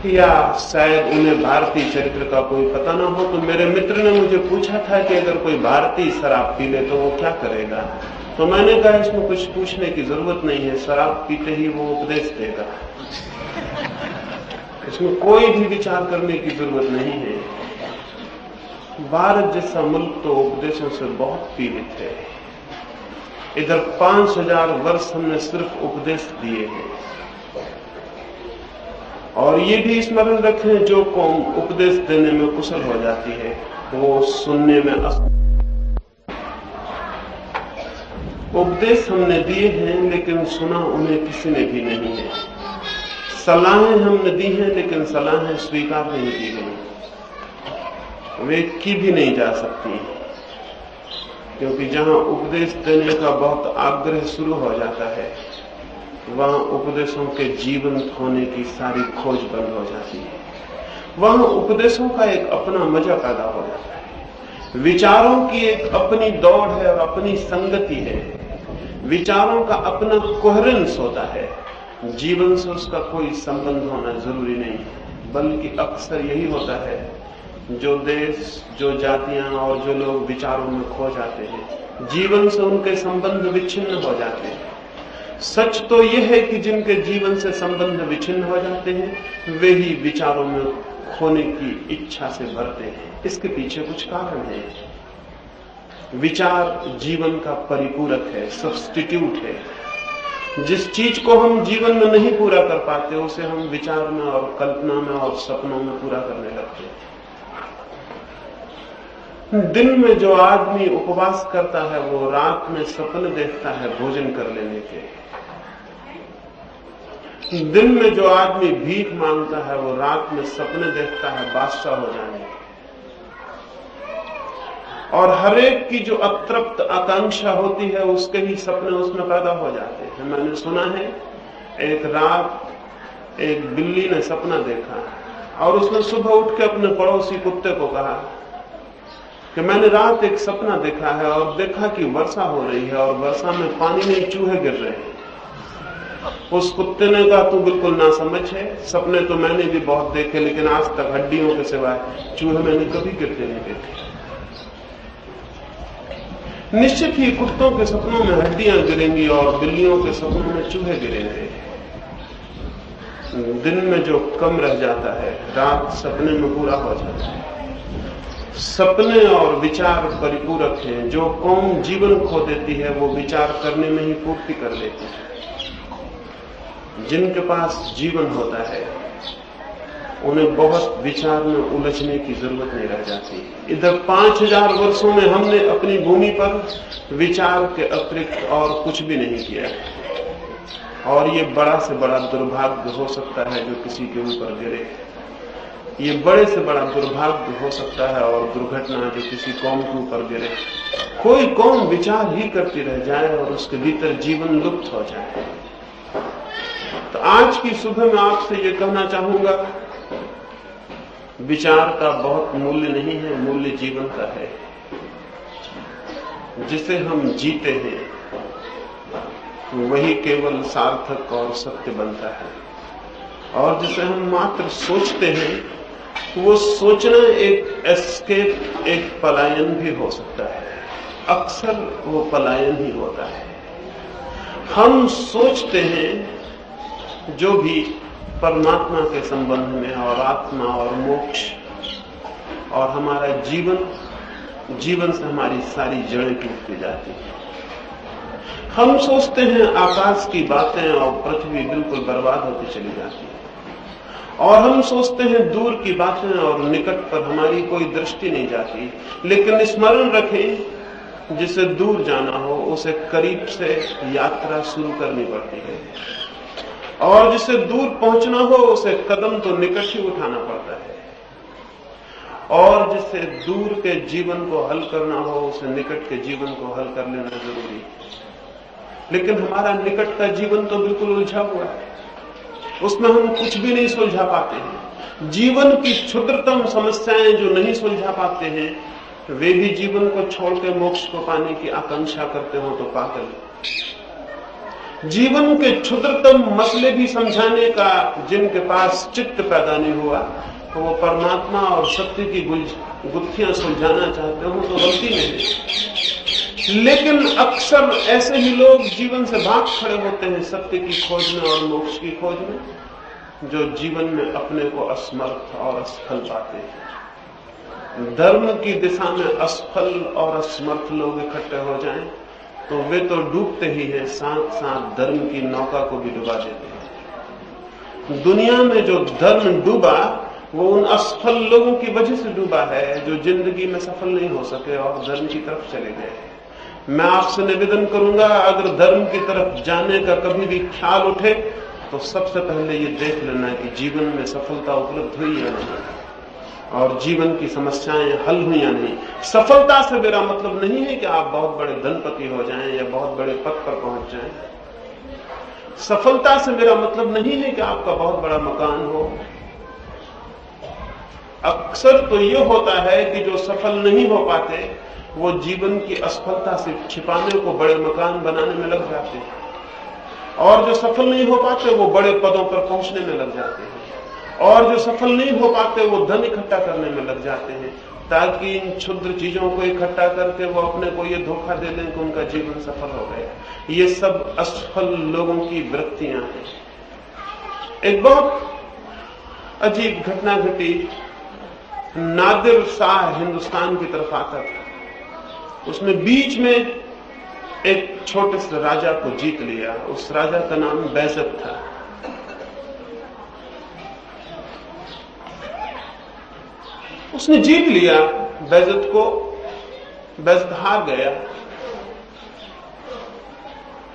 या शायद उन्हें भारतीय चरित्र का कोई पता ना हो, तो मेरे मित्र ने मुझे पूछा था कि अगर कोई भारतीय शराब पी ले तो वो क्या करेगा। तो मैंने कहा इसमें कुछ पूछने की जरूरत नहीं है, शराब पीते ही वो उपदेश देगा, इसमें कोई भी विचार करने की जरूरत नहीं है। भारत जैसा मुल्क तो उपदेशों से बहुत पीड़ित है। इधर 5000 वर्ष हमने सिर्फ उपदेश दिए हैं। और ये भी स्मरण रखें, जो कौम उपदेश देने में कुशल हो जाती है वो सुनने में उपदेश हमने दिए हैं लेकिन सुना उन्हें किसी ने भी नहीं है। सलाहें हमने दी हैं लेकिन सलाहें स्वीकार नहीं की गई, वे की भी नहीं जा सकती, क्योंकि जहां उपदेश देने का बहुत आग्रह शुरू हो जाता है वहां उपदेशों के जीवंत होने की सारी खोज बंद हो जाती है। वहां उपदेशों का एक अपना मजा पैदा हो जाता है। विचारों की एक अपनी दौड़ है और अपनी संगति है। विचारों का अपना कोहेरेंस होता है। जीवन से उसका कोई संबंध होना जरूरी नहीं है, बल्कि अक्सर यही होता है, जो देश, जो जातियां और जो लोग विचारों में खो जाते हैं, जीवन से उनके संबंध विच्छिन्न हो जाते हैं। सच तो यह है कि जिनके जीवन से संबंध विच्छिन्न हो जाते हैं वे ही विचारों में खोने की इच्छा से भरते हैं। इसके पीछे कुछ कारण है। विचार जीवन का परिपूरक है, सब्स्टिट्यूट है। जिस चीज को हम जीवन में नहीं पूरा कर पाते उसे हम विचार में और कल्पना में और सपनों में पूरा करने लगते हैं। दिन में जो आदमी उपवास करता है वो रात में सपने देखता है भोजन कर लेने के। दिन में जो आदमी भीख मांगता है वो रात में सपने देखता है बादशाह हो जाने। और हरेक की जो अतृप्त आकांक्षा होती है उसके ही सपने उसमें पैदा हो जाते हैं। मैंने सुना है एक रात एक बिल्ली ने सपना देखा और उसने सुबह उठ के अपने पड़ोसी कुत्ते को कहा कि मैंने रात एक सपना देखा है और देखा कि वर्षा हो रही है और वर्षा में पानी में चूहे गिर रहे हैं। उस कुत्ते ने कहा तू बिल्कुल नासमझ है, सपने तो मैंने भी बहुत देखे लेकिन आज तक हड्डियों के सिवाय चूहे मैंने कभी गिरते नहीं देखे। निश्चित ही कुत्तों के सपनों में हड्डियां गिरेंगी और बिल्लियों के सपनों में चूहे गिरेंगे। दिन में जो कम रह जाता है रात सपने में पूरा हो जाता है। सपने और विचार परिपूरक हैं। जो कौम जीवन खो देती है वो विचार करने में ही पूर्ति कर लेती है। जिनके पास जीवन होता है उन्हें बहुत विचार में उलझने की जरूरत नहीं रह जाती। इधर 5000 वर्षों में हमने अपनी भूमि पर विचार के अतिरिक्त और कुछ भी नहीं किया, और ये बड़ा से बड़ा दुर्भाग्य हो सकता है जो किसी के ऊपर गिरे। ये बड़े से बड़ा दुर्भाग्य हो सकता है और दुर्घटना जो किसी कौम के ऊपर गिरे। कोई कौम विचार ही करती रह जाए और उसके भीतर जीवन लुप्त हो जाए। तो आज की सुबह मैं आपसे ये कहना चाहूंगा, विचार का बहुत मूल्य नहीं है, मूल्य जीवन का है। जिसे हम जीते हैं वही केवल सार्थक और सत्य बनता है, और जिसे हम मात्र सोचते हैं वो सोचना एक एस्केप, एक पलायन भी हो सकता है। अक्सर वो पलायन ही होता है। हम सोचते हैं जो भी परमात्मा के संबंध में और आत्मा और मोक्ष और हमारा जीवन से हमारी सारी जड़ें टूटती जाती हैं। हम सोचते हैं आकाश की बातें और पृथ्वी बिल्कुल बर्बाद होती चली जाती है, और हम सोचते हैं दूर की बातें और निकट पर हमारी कोई दृष्टि नहीं जाती। लेकिन स्मरण रखें, जिसे दूर जाना हो उसे करीब से यात्रा शुरू करनी पड़ती है, और जिसे दूर पहुंचना हो उसे कदम तो निकट ही उठाना पड़ता है, और जिसे दूर के जीवन को हल करना हो उसे निकट के जीवन को हल कर लेना जरूरी है। लेकिन हमारा निकट का जीवन तो बिल्कुल उलझा हुआ है, उसमें हम कुछ भी नहीं सुलझा पाते हैं। जीवन की क्षुद्रतम समस्याएं जो नहीं सुलझा पाते हैं वे भी जीवन को छोड़ के मोक्ष को पाने की आकांक्षा करते हो तो पागल। जीवन के क्षुद्रतम मसले भी समझाने का जिनके पास चित्त पैदा नहीं हुआ, तो वो परमात्मा और सत्य की गुत्थियां सुलझाना चाहते हो तो गलती में है। लेकिन अक्सर ऐसे ही लोग जीवन से भाग खड़े होते हैं सत्य की खोज में और मोक्ष की खोज में, जो जीवन में अपने को असमर्थ और असफल पाते हैं। धर्म की दिशा में असफल और असमर्थ लोग इकट्ठे हो जाएं तो वे तो डूबते ही हैं, साथ साथ धर्म की नौका को भी डुबा देते हैं। दुनिया में जो धर्म डूबा वो उन असफल लोगों की वजह से डूबा है जो जिंदगी में सफल नहीं हो सके और धर्म की तरफ चले गए। मैं आपसे निवेदन करूंगा, अगर धर्म की तरफ जाने का कभी भी ख्याल उठे तो सबसे पहले ये देख लेना कि जीवन में सफलता उपलब्ध हुई या नहीं, और जीवन की समस्याएं हल हुई या नहीं। सफलता से मेरा मतलब नहीं है कि आप बहुत बड़े धनपति हो जाएं या बहुत बड़े पद पर पहुंच जाएं। सफलता से मेरा मतलब नहीं है कि आपका बहुत बड़ा मकान हो। अक्सर तो ये होता है कि जो सफल नहीं हो पाते वो जीवन की असफलता से छिपाने को बड़े मकान बनाने में लग जाते हैं, और जो सफल नहीं हो पाते वो बड़े पदों पर पहुंचने में लग जाते हैं, और जो सफल नहीं हो पाते वो धन इकट्ठा करने में लग जाते हैं, ताकि इन क्षुद्र चीजों को इकट्ठा करके वो अपने को ये धोखा दे दें कि उनका जीवन सफल हो गया। ये सब असफल लोगों की वृत्तियां हैं। एक बहुत अजीब घटना घटी। नादिर शाह हिंदुस्तान की तरफ आता था। उसने बीच में एक छोटे से राजा को जीत लिया। उस राजा का नाम बैजत था। उसने जीत लिया बैजत को। बैजत हार गया।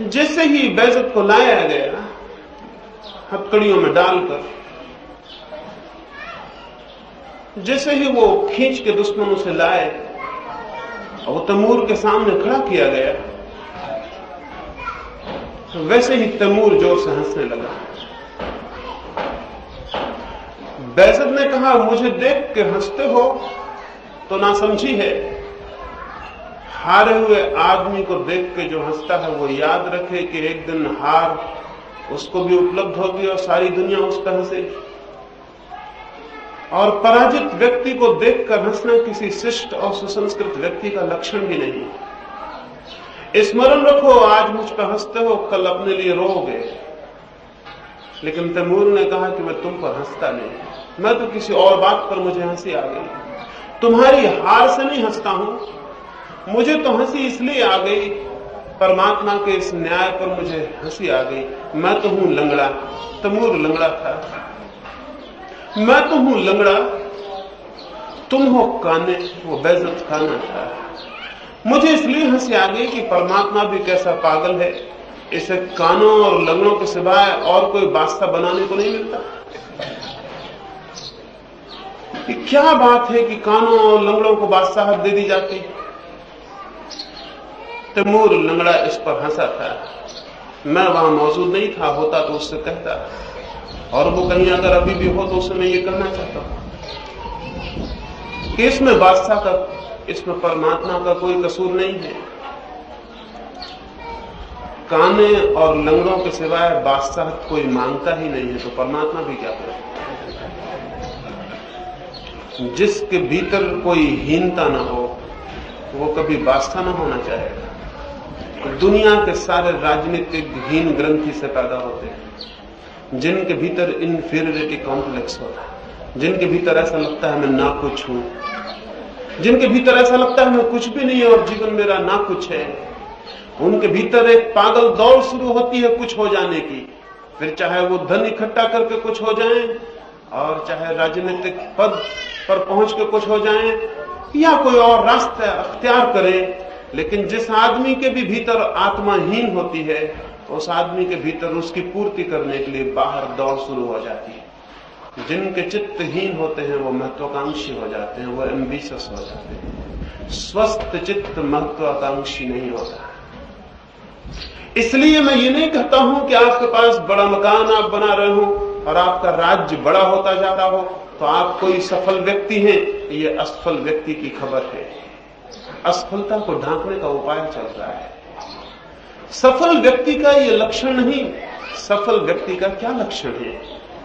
जैसे ही बैजत को लाया गया हथकड़ियों में डालकर, जैसे ही वो खींच के दुश्मनों से लाए और वो तैमूर के सामने खड़ा किया गया, तो वैसे ही तैमूर जोर से हंसने लगा। बैजत ने कहा, मुझे देख के हंसते हो तो ना समझी है। हारे हुए आदमी को देख के जो हंसता है वो याद रखे कि एक दिन हार उसको भी उपलब्ध होगी और सारी दुनिया उस पर हंसेगी। और पराजित व्यक्ति को देखकर हंसना किसी शिष्ट और सुसंस्कृत व्यक्ति का लक्षण भी नहीं। स्मरण रखो, आज मुझ पर हंसते हो, कल अपने लिए रोओगे। लेकिन तैमूर ने कहा कि मैं तुम पर हंसता नहीं, मैं तो किसी और बात पर मुझे हंसी आ गई। तुम्हारी हार से नहीं हंसता हूं, मुझे तो हंसी इसलिए आ गई, परमात्मा के इस न्याय पर मुझे हंसी आ गई। मैं तो हूं लंगड़ा। तैमूर लंगड़ा था। मैं तो हूं लंगड़ा, तुम हो काने। वो बैजत खाना था। मुझे इसलिए हंसी आ गई कि परमात्मा भी कैसा पागल है, इसे कानों और लंगड़ों के सिवाय और कोई बादशाह बनाने को नहीं मिलता। कि क्या बात है कि कानों और लंगड़ों को बादशाहत दे दी जाती। तैमूर लंगड़ा इस पर हंसा था। मैं वहां मौजूद नहीं था, होता तो उससे कहता, और वो कहीं अगर अभी भी हो तो उससे मैं ये कहना चाहता हूं कि इसमें बादशाह का, इसमें परमात्मा का कोई कसूर नहीं है। काने और लंगड़ों के सिवाय बादशाहत कोई मांगता ही नहीं है, तो परमात्मा भी क्या करे। जिसके भीतर कोई हीनता ना हो वो कभी बादशाह ना होना चाहेगा। दुनिया के सारे राजनीतिक हीन ग्रंथि से पैदा होते हैं, जिनके भीतर इंफीरियरिटी कॉम्प्लेक्स होता है, जिनके भीतर ऐसा लगता है मैं ना कुछ हूं, जिनके भीतर ऐसा लगता है मैं कुछ भी नहीं और जीवन मेरा ना कुछ है। उनके भीतर एक पागल दौड़ शुरू होती है कुछ हो जाने की। फिर चाहे वो धन इकट्ठा करके कुछ हो जाएं, और चाहे राजनीतिक पद पर पहुंच के कुछ हो जाएं, या कोई और रास्ता अख्तियार करें। लेकिन जिस आदमी के भी भीतर आत्माहीन होती है, उस आदमी के भीतर उसकी पूर्ति करने के लिए बाहर दौड़ शुरू हो जाती है। जिनके चित्तहीन होते हैं वो महत्वाकांक्षी हो जाते हैं, वो एम्बिशियस हो जाते हैं। स्वस्थ चित्त महत्वाकांक्षी नहीं होता। इसलिए मैं ये नहीं कहता हूं कि आपके पास बड़ा मकान आप बना रहे हो और आपका राज्य बड़ा होता जा रहा हो तो आप कोई सफल व्यक्ति हैं। ये असफल व्यक्ति की खबर है। असफलता को ढांकने का उपाय चल रहा है। सफल व्यक्ति का ये लक्षण नहीं। सफल व्यक्ति का क्या लक्षण है?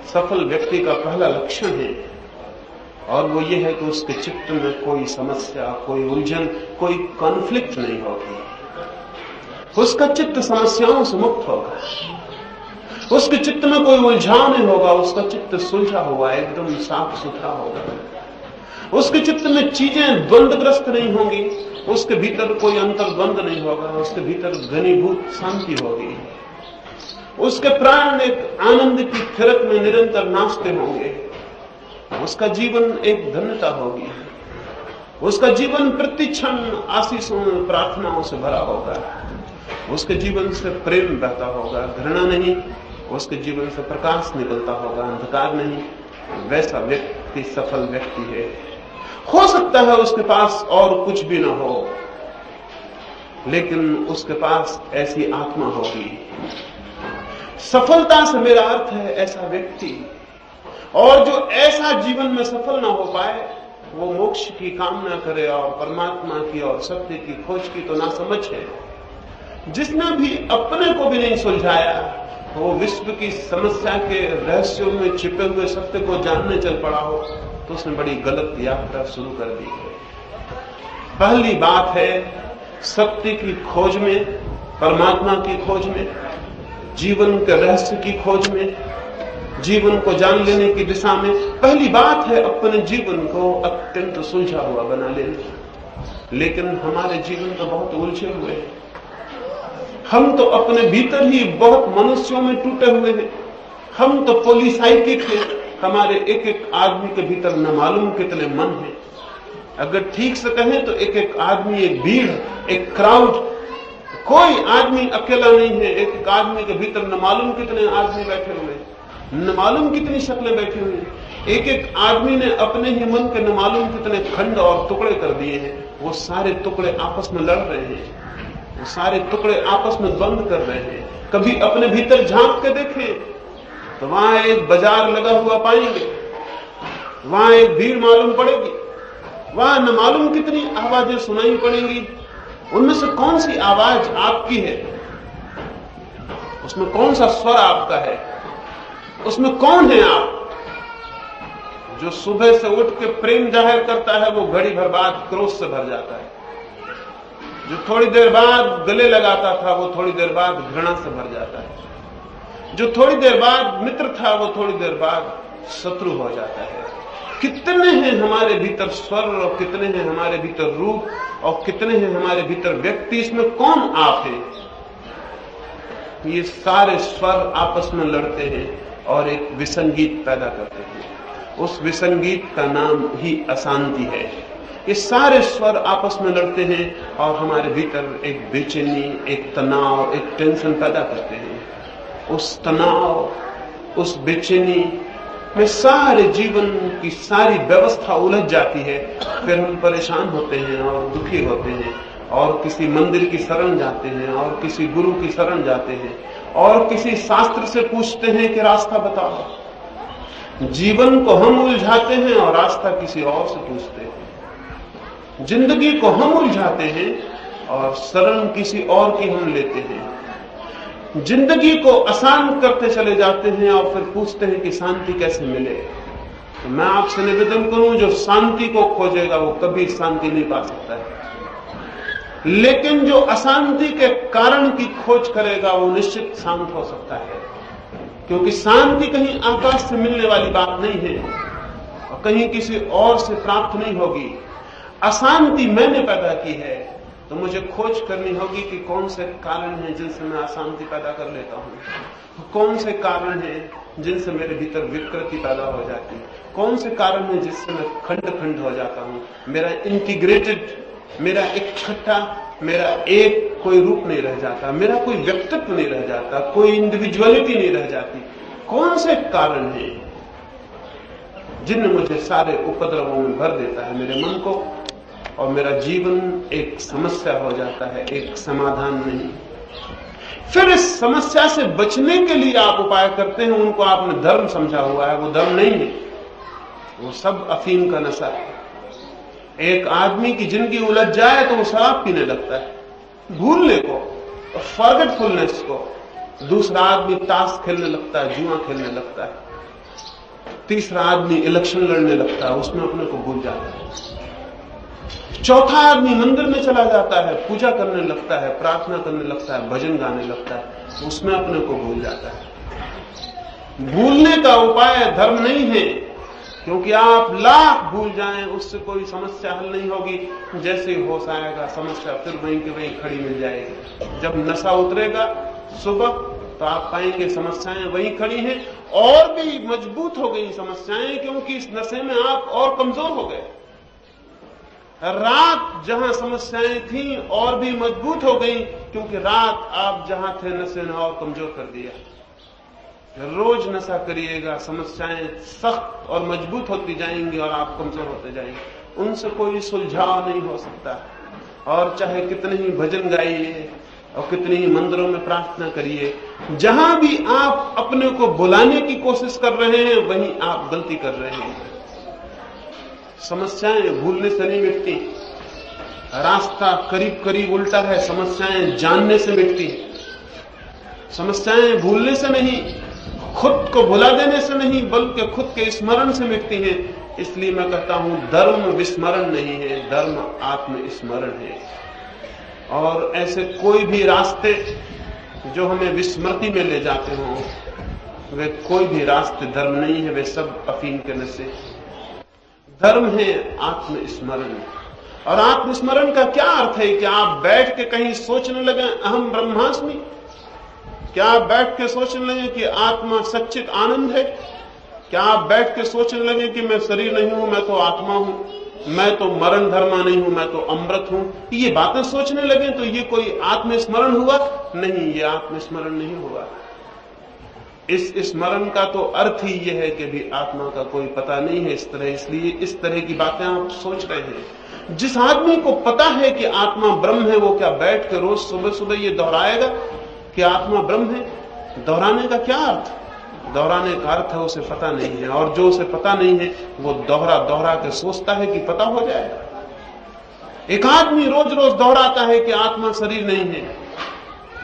सफल व्यक्ति का पहला लक्षण है, और वो ये है कि उसके चित्त में कोई समस्या, कोई उलझन, कोई कॉन्फ्लिक्ट नहीं होगी। उसका चित्त समस्याओं से मुक्त होगा, उसके चित्त में कोई उलझाव नहीं होगा, उसका चित्त सुलझा हुआ, एकदम साफ सुथरा होगा। उसके चित्त में चीजें द्वंद्वग्रस्त नहीं होंगी, उसके भीतर कोई अंतर्द्वंद नहीं होगा, उसके भीतर घनीभूत शांति होगी। उसके प्राण एक आनंद की थिरक में निरंतर नाचते होंगे। उसका जीवन एक धन्यता होगी। उसका जीवन प्रतिक्षण आशीषों प्रार्थनाओं से भरा होगा। उसके जीवन से प्रेम बहता होगा, घृणा नहीं। उसके जीवन से प्रकाश निकलता होगा, अंधकार नहीं। वैसा व्यक्ति सफल व्यक्ति है। हो सकता है उसके पास और कुछ भी ना हो, लेकिन उसके पास ऐसी आत्मा होगी। सफलता से मेरा अर्थ है ऐसा व्यक्ति। और जो ऐसा जीवन में सफल ना हो पाए, वो मोक्ष की कामना करे और परमात्मा की और सत्य की खोज की तो ना समझ है। जिसने भी अपने को भी नहीं सुलझाया, वो विश्व की समस्या के रहस्यों में छिपे हुए सत्य को जानने चल पड़ा हो, तो उसने बड़ी गलत यात्रा शुरू कर दी है। पहली बात है, सत्य की खोज में, परमात्मा की खोज में, जीवन के रहस्य की खोज में, जीवन को जान लेने की दिशा में पहली बात है अपने जीवन को अत्यंत सुलझा हुआ बना लेना। लेकिन हमारे जीवन तो बहुत उलझे हुए हैं। हम तो अपने भीतर ही बहुत मनुष्यों में टूटे हुए हैं। हम तो पॉलीसाइकिक हैं। हमारे एक एक आदमी के भीतर न मालूम कितने मन हैं। अगर ठीक से कहें तो एक एक आदमी एक भीड़, एक क्राउड। कोई आदमी अकेला नहीं है। एक एक आदमी के भीतर न मालूम कितने आदमी बैठे हुए हैं, न मालूम कितनी शक्लें बैठी हुई हैं। एक एक आदमी ने अपने ही मन के न मालूम कितने खंड और टुकड़े कर दिए हैं। वो सारे टुकड़े आपस में लड़ रहे हैं, वो सारे टुकड़े आपस में द्वंद्व कर रहे हैं। कभी अपने भीतर झांक के देखें तो वहां एक बाजार लगा हुआ पाएंगे, वहां एक भीड़ मालूम पड़ेगी, वहां न मालूम कितनी आवाजें सुनाई पड़ेंगी। उनमें से कौन सी आवाज आपकी है? उसमें कौन सा स्वर आपका है? उसमें कौन है आप? जो सुबह से उठ के प्रेम जाहिर करता है, वो घड़ी भर बाद क्रोध से भर जाता है। जो थोड़ी देर बाद गले लगाता था, वो थोड़ी देर बाद घृणा से भर जाता है। जो थोड़ी देर बाद मित्र था, वो थोड़ी देर बाद शत्रु हो जाता है। कितने हैं हमारे भीतर स्वर, और कितने हैं हमारे भीतर रूप, और कितने हैं हमारे भीतर व्यक्ति। इसमें कौन आप है? ये सारे स्वर आपस में लड़ते हैं और एक विसंगीत पैदा करते हैं। उस विसंगीत का नाम ही अशांति है। ये सारे स्वर आपस में लड़ते हैं और हमारे भीतर एक बेचैनी, एक तनाव, एक टेंशन पैदा करते हैं। उस तनाव, उस बेचैनी में सारे जीवन की सारी व्यवस्था उलझ जाती है। फिर हम परेशान होते हैं और दुखी होते हैं, और किसी मंदिर की शरण जाते हैं, और किसी गुरु की शरण जाते हैं, और किसी शास्त्र से पूछते हैं कि रास्ता बताओ। जीवन को हम उलझाते हैं और रास्ता किसी और से पूछते हैं। जिंदगी को हम उलझाते हैं और शरण किसी और की हम लेते हैं। जिंदगी को आसान करते चले जाते हैं और फिर पूछते हैं कि शांति कैसे मिले। तो मैं आपसे निवेदन करूं, जो शांति को खोजेगा वो कभी शांति नहीं पा सकता है। लेकिन जो अशांति के कारण की खोज करेगा, वो निश्चित शांत हो सकता है। क्योंकि शांति कहीं आकाश से मिलने वाली बात नहीं है और कहीं किसी और से प्राप्त नहीं होगी। अशांति मैंने पैदा की है, तो मुझे खोज करनी होगी कि कौन से कारण हैं जिनसे मैं अशांति पैदा कर लेता हूं। कौन से कारण हैं जिनसे मेरे भीतर विकृति पैदा हो जाती है। कौन से कारण हैं जिससे मैं खंड खंड हो जाता हूं। मेरा इंटीग्रेटेड, मेरा इकट्ठा, मेरा एक कोई रूप नहीं रह जाता, मेरा कोई व्यक्तित्व नहीं रह जाता, कोई इंडिविजुअलिटी नहीं रह जाती। कौन से कारण हैं जिनमें मुझे सारे उपद्रवों में भर देता है मेरे मन को, और मेरा जीवन एक समस्या हो जाता है, एक समाधान नहीं। फिर इस समस्या से बचने के लिए आप उपाय करते हैं, उनको आपने धर्म समझा हुआ है। वो धर्म नहीं है, वो सब अफीम का नशा है। एक आदमी की जिंदगी उलझ जाए तो वो शराब पीने लगता है भूलने को। फॉरगेटफुलनेस को। दूसरा आदमी ताश खेलने लगता है, जुआ खेलने लगता है। तीसरा आदमी इलेक्शन लड़ने लगता है, उसमें अपने को भूल जाता है। चौथा आदमी मंदिर में चला जाता है, पूजा करने लगता है, प्रार्थना करने लगता है, भजन गाने लगता है, उसमें अपने को भूल जाता है। भूलने का उपाय धर्म नहीं है, क्योंकि आप लाख भूल जाएं उससे कोई समस्या हल नहीं होगी। जैसे ही होश आएगा समस्या फिर वहीं की वहीं खड़ी मिल जाएगी। जब नशा उतरेगा सुबह तो आप पाएंगे समस्याएं वहीं खड़ी हैं, और भी मजबूत हो गई समस्याएं, क्योंकि इस नशे में आप और कमजोर हो गए। रात जहां समस्याएं थी और भी मजबूत हो गई, क्योंकि रात आप जहां थे नशे ने और कमजोर कर दिया। रोज नशा करिएगा, समस्याएं सख्त और मजबूत होती जाएंगी और आप कमजोर होते जाएंगे। उनसे कोई सुलझाव नहीं हो सकता। और चाहे कितने ही भजन गाइए और कितनी ही मंदिरों में प्रार्थना करिए, जहां भी आप अपने को बुलाने की कोशिश कर रहे हैं वहीं आप गलती कर रहे हैं। समस्याएं भूलने से नहीं मिटती, रास्ता करीब करीब उल्टा है। समस्याएं जानने से मिटती है, समस्याएं भूलने से नहीं, खुद को भुला देने से नहीं, बल्कि खुद के स्मरण से मिटती हैं। इसलिए मैं कहता हूं धर्म विस्मरण नहीं है, धर्म आत्मस्मरण है। और ऐसे कोई भी रास्ते जो हमें विस्मृति में ले जाते हों, वे कोई भी रास्ते धर्म नहीं है, वे सब अफीम के नशे। धर्म है आत्मस्मरण। और आत्मस्मरण का क्या अर्थ है कि आप बैठ के कहीं सोचने लगे अहम ब्रह्मास्मि? क्या आप बैठ के सोचने लगे कि आत्मा सच्चित आनंद है? क्या आप बैठ के सोचने लगे कि मैं शरीर नहीं हूं, मैं तो आत्मा हूं, मैं तो मरण धर्मा नहीं हूं, मैं तो अमृत हूं? ये बातें सोचने लगे तो ये कोई आत्मस्मरण हुआ? नहीं, ये आत्मस्मरण नहीं हुआ। इस स्मरण का तो अर्थ ही यह है कि भी आत्मा का कोई पता नहीं है इस तरह, इसलिए इस तरह की बातें आप सोच रहे हैं। जिस आदमी को पता है कि आत्मा ब्रह्म है, वो क्या बैठ के रोज सुबह सुबह ये दोहराएगा कि आत्मा ब्रह्म है? दोहराने का क्या अर्थ? दोहराने का अर्थ है उसे पता नहीं है, और जो उसे पता नहीं है वो दोहरा दोहरा के सोचता है कि पता हो जाएगा। एक आदमी रोज रोज दोहराता है कि आत्मा शरीर नहीं है।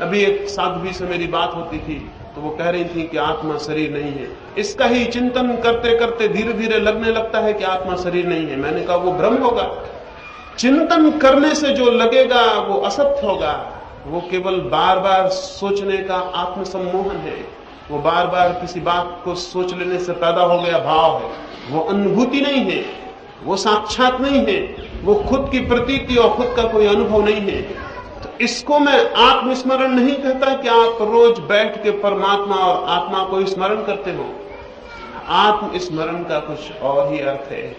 अभी एक साध्वी से मेरी बात होती थी तो वो कह रही थी कि आत्मा शरीर नहीं है। इसका ही चिंतन करते करते धीरे धीरे लगने लगता है कि आत्मा शरीर नहीं है। मैंने कहा वो भ्रम होगा। चिंतन करने से जो लगेगा वो असत्य होगा। वो केवल बार बार सोचने का आत्मसम्मोहन है। वो बार बार किसी बात को सोच लेने से पैदा हो गया भाव है। वो अनुभूति नहीं है, वो साक्षात नहीं है, वो खुद की प्रतीति और खुद का कोई अनुभव नहीं है। तो इसको मैं आत्मस्मरण नहीं कहता कि आप रोज बैठ के परमात्मा और आत्मा को स्मरण करते हो। आत्मस्मरण का कुछ और ही अर्थ है।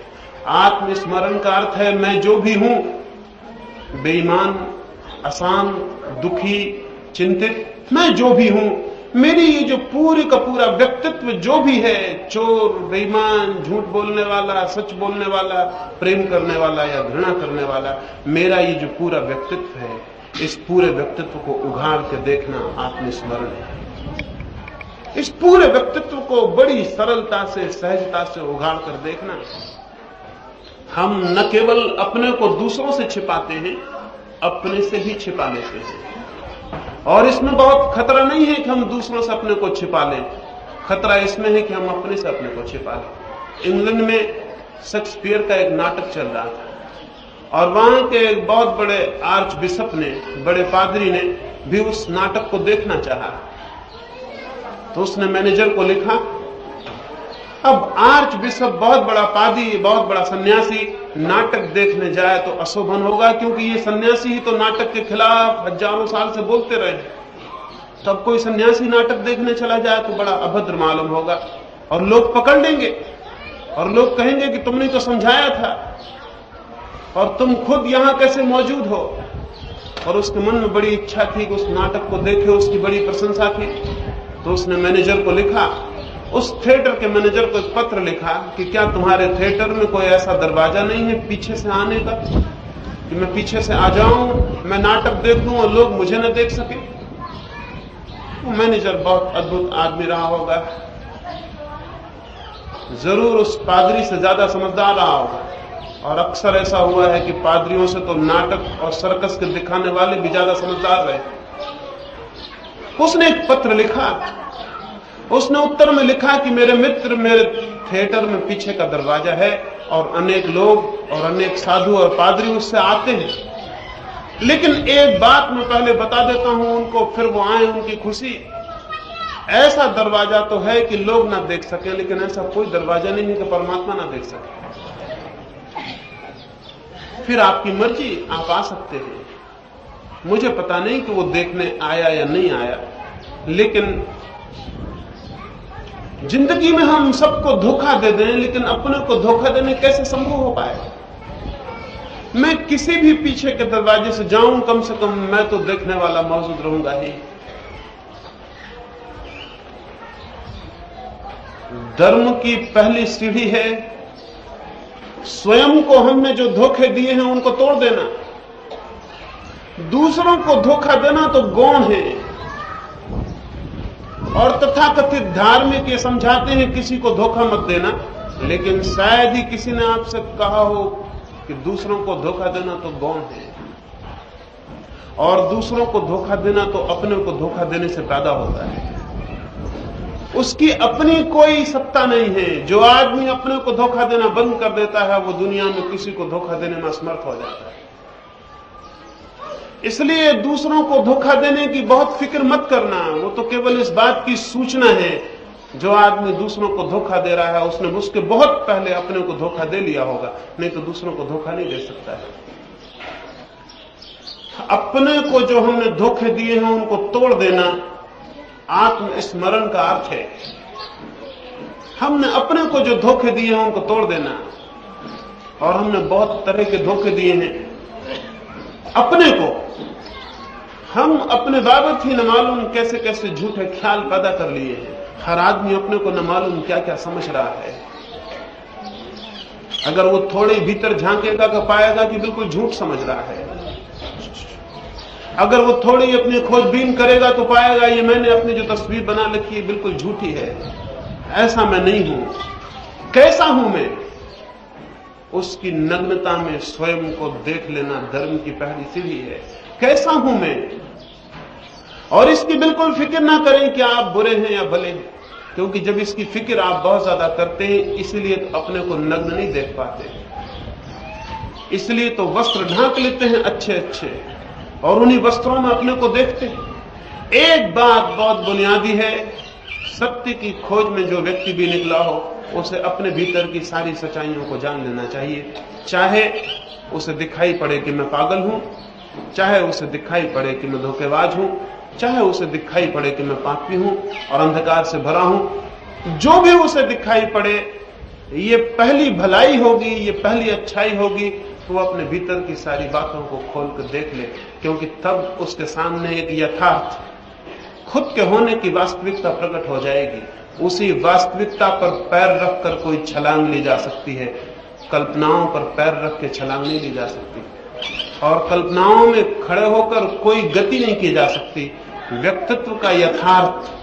आत्मस्मरण का अर्थ है मैं जो भी हूं, बेईमान, अशांत, दुखी, चिंतित, मैं जो भी हूं, मेरी ये जो पूरे का पूरा व्यक्तित्व जो भी है, चोर, बेईमान, झूठ बोलने वाला, सच बोलने वाला, प्रेम करने वाला या घृणा करने वाला, मेरा ये जो पूरा व्यक्तित्व है, इस पूरे व्यक्तित्व को उघाड़ के देखना आत्मस्मरण है। इस पूरे व्यक्तित्व को बड़ी सरलता से, सहजता से उघाड़ कर देखना। हम न केवल अपने को दूसरों से छिपाते हैं, अपने से भी छिपा लेते हैं। और इसमें बहुत खतरा नहीं है कि हम दूसरों से अपने को छिपा लें, खतरा इसमें है कि हम अपने से अपने को छिपा लें। इंग्लैंड में शेक्सपियर का एक नाटक चल रहा था और वहां के एक बहुत बड़े आर्च बिशप ने, बड़े पादरी ने भी उस नाटक को देखना चाहा। तो उसने मैनेजर को लिखा। अब आर्च बिशप बहुत बड़ा पादी, बहुत बड़ा सन्यासी नाटक देखने जाए तो अशोभन होगा, क्योंकि ये सन्यासी ही तो नाटक के खिलाफ हजारों साल से बोलते रहे। तब कोई सन्यासी नाटक देखने चला जाए तो बड़ा अभद्र मालूम होगा और लोग पकड़ लेंगे और लोग कहेंगे कि तुमने तो समझाया था और तुम खुद यहां कैसे मौजूद हो। और उसके मन में बड़ी इच्छा थी कि उस नाटक को देखे, उसकी बड़ी प्रशंसा थी। तो उसने मैनेजर को लिखा, उस थिएटर के मैनेजर को एक पत्र लिखा कि क्या तुम्हारे थिएटर में कोई ऐसा दरवाजा नहीं है पीछे से आने का, कि मैं पीछे से आ जाऊं, मैं नाटक देख लूं और लोग मुझे न देख सके। वो मैनेजर बहुत अद्भुत आदमी रहा होगा, जरूर उस पादरी से ज्यादा समझदार रहा होगा। और अक्सर ऐसा हुआ है कि पादरियों से तो नाटक और सर्कस के दिखाने वाले भी ज्यादा समझदार रहे। उसने एक पत्र लिखा। उसने उत्तर में लिखा कि मेरे मित्र, मेरे थिएटर में पीछे का दरवाजा है और अनेक लोग और अनेक साधु और पादरी उससे आते हैं, लेकिन एक बात मैं पहले बता देता हूं उनको, फिर वो आए, उनकी खुशी। ऐसा दरवाजा तो है कि लोग ना देख सके, लेकिन ऐसा कोई दरवाजा नहीं है कि परमात्मा ना देख सके। फिर आपकी मर्जी, आप आ सकते हैं। मुझे पता नहीं कि वो देखने आया या नहीं आया, लेकिन जिंदगी में हम सबको धोखा दे दें, लेकिन अपने को धोखा देने कैसे संभव हो पाएगा? मैं किसी भी पीछे के दरवाजे से जाऊं, कम से कम मैं तो देखने वाला मौजूद रहूंगा ही। धर्म की पहली सीढ़ी है स्वयं को हमने जो धोखे दिए हैं उनको तोड़ देना। दूसरों को धोखा देना तो गौण है, और तथाकथित धार्मिक ये समझाते हैं किसी को धोखा मत देना, लेकिन शायद ही किसी ने आपसे कहा हो कि दूसरों को धोखा देना तो गौण है। और दूसरों को धोखा देना तो अपने को धोखा देने से पैदा होता है। उसकी अपनी कोई सत्ता नहीं है। जो आदमी अपने को धोखा देना बंद कर देता है, वो दुनिया में किसी को धोखा देने में असमर्थ हो जाता है। इसलिए दूसरों को धोखा देने की बहुत फिक्र मत करना। वो तो केवल इस बात की सूचना है, जो आदमी दूसरों को धोखा दे रहा है उसने उसके बहुत पहले अपने को धोखा दे लिया होगा, नहीं तो दूसरों को धोखा नहीं दे सकता है। अपने को जो हमने धोखे दिए हैं उनको तोड़ देना आत्मस्मरण का अर्थ है। हमने अपने को जो धोखे दिए हैं उनको तोड़ देना। और हमने बहुत तरह के धोखे दिए हैं अपने को। हम अपने बाबत ही न मालूम कैसे कैसे झूठे ख्याल पैदा कर लिए हैं। हर आदमी अपने को न मालूम क्या क्या समझ रहा है। अगर वो थोड़े भीतर झांकेगा तो पाएगा कि बिल्कुल झूठ समझ रहा है। अगर वो थोड़ी अपनी खोजबीन करेगा तो पाएगा ये मैंने अपनी जो तस्वीर बना रखी है बिल्कुल झूठी है, ऐसा मैं नहीं हूं। कैसा हूं मैं? उसकी नग्नता में स्वयं को देख लेना धर्म की पहली सीढ़ी है। कैसा हूं मैं? और इसकी बिल्कुल फिक्र ना करें कि आप बुरे हैं या भले हैं, क्योंकि जब इसकी फिक्र आप बहुत ज्यादा करते हैं इसलिए तो अपने को नग्न नहीं देख पाते। इसलिए तो वस्त्र ढांक लेते हैं अच्छे अच्छे और उन्हीं वस्त्रों में अपने को देखते हैं। एक बात बहुत बुनियादी है, सत्य की खोज में जो व्यक्ति भी निकला हो उसे अपने भीतर की सारी सच्चाइयों को जान लेना चाहिए। चाहे उसे दिखाई पड़े कि मैं पागल हूं, चाहे उसे दिखाई पड़े कि मैं धोखेबाज हूं, चाहे उसे दिखाई पड़े कि मैं पापी हूं और अंधकार से भरा हूं, जो भी उसे दिखाई पड़े ये पहली भलाई होगी, ये पहली अच्छाई होगी। तो वो अपने भीतर की सारी बातों को खोल कर देख ले, क्योंकि तब उसके सामने एक यथार्थ खुद के होने की वास्तविकता प्रकट हो जाएगी। उसी वास्तविकता पर पैर रखकर कोई छलांग ली जा सकती है, कल्पनाओं पर पैर रख के छलांग नहीं ली जा सकती। और कल्पनाओं में खड़े होकर कोई गति नहीं की जा सकती। व्यक्तित्व का यथार्थ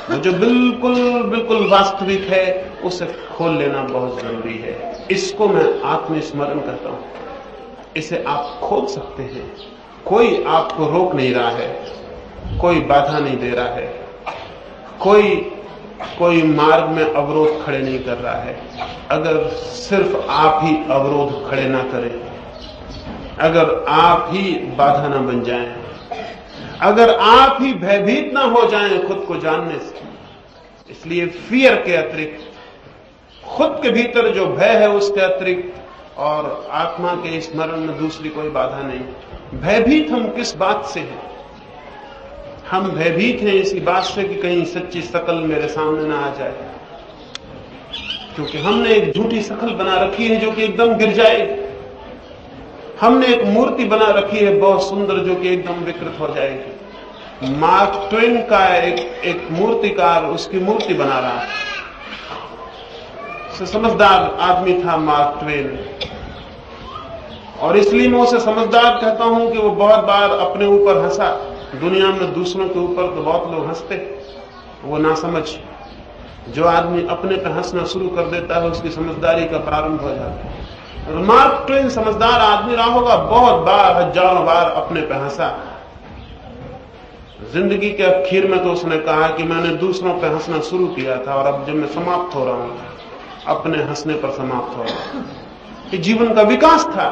वो जो बिल्कुल बिल्कुल वास्तविक है उसे खोल लेना बहुत जरूरी है। इसको मैं आत्मस्मरण करता हूं। इसे आप खोल सकते हैं। कोई आपको रोक नहीं रहा है, कोई बाधा नहीं दे रहा है, कोई मार्ग में अवरोध खड़े नहीं कर रहा है। अगर सिर्फ आप ही अवरोध खड़े ना करें, अगर आप ही बाधा ना बन जाएं, अगर आप ही भयभीत ना हो जाएं खुद को जानने से। इसलिए फियर के अतिरिक्त, खुद के भीतर जो भय है उसके अतिरिक्त और आत्मा के स्मरण में दूसरी कोई बाधा नहीं। भयभीत हम किस बात से हैं? हम भयभीत हैं इसी बात से कि कहीं सच्ची शकल मेरे सामने ना आ जाए, क्योंकि हमने एक झूठी शकल बना रखी है जो कि एकदम गिर जाएगी। हमने एक मूर्ति बना रखी है बहुत सुंदर जो कि एकदम विकृत हो जाएगी। मार्क ट्वेन का एक मूर्तिकार उसकी मूर्ति बना रहा है। समझदार आदमी था मार्क ट्वेन, और इसलिए मैं उसे समझदार कहता हूं कि वो बहुत बार अपने ऊपर हंसा। दुनिया में दूसरों के ऊपर तो बहुत लोग हंसते, वो ना समझ। जो आदमी अपने पे हंसना शुरू कर देता है उसकी समझदारी का प्रारंभ हो जाता है। मार्क ट्वेन समझदार आदमी रहा होगा, बहुत बार हजारों बार अपने पे हंसा। जिंदगी के आखिर में तो उसने कहा कि मैंने दूसरों पर हंसना शुरू किया था और अब जब मैं समाप्त हो रहा हूं अपने हंसने पर समाप्त हो रहा हूं। ये जीवन का विकास था।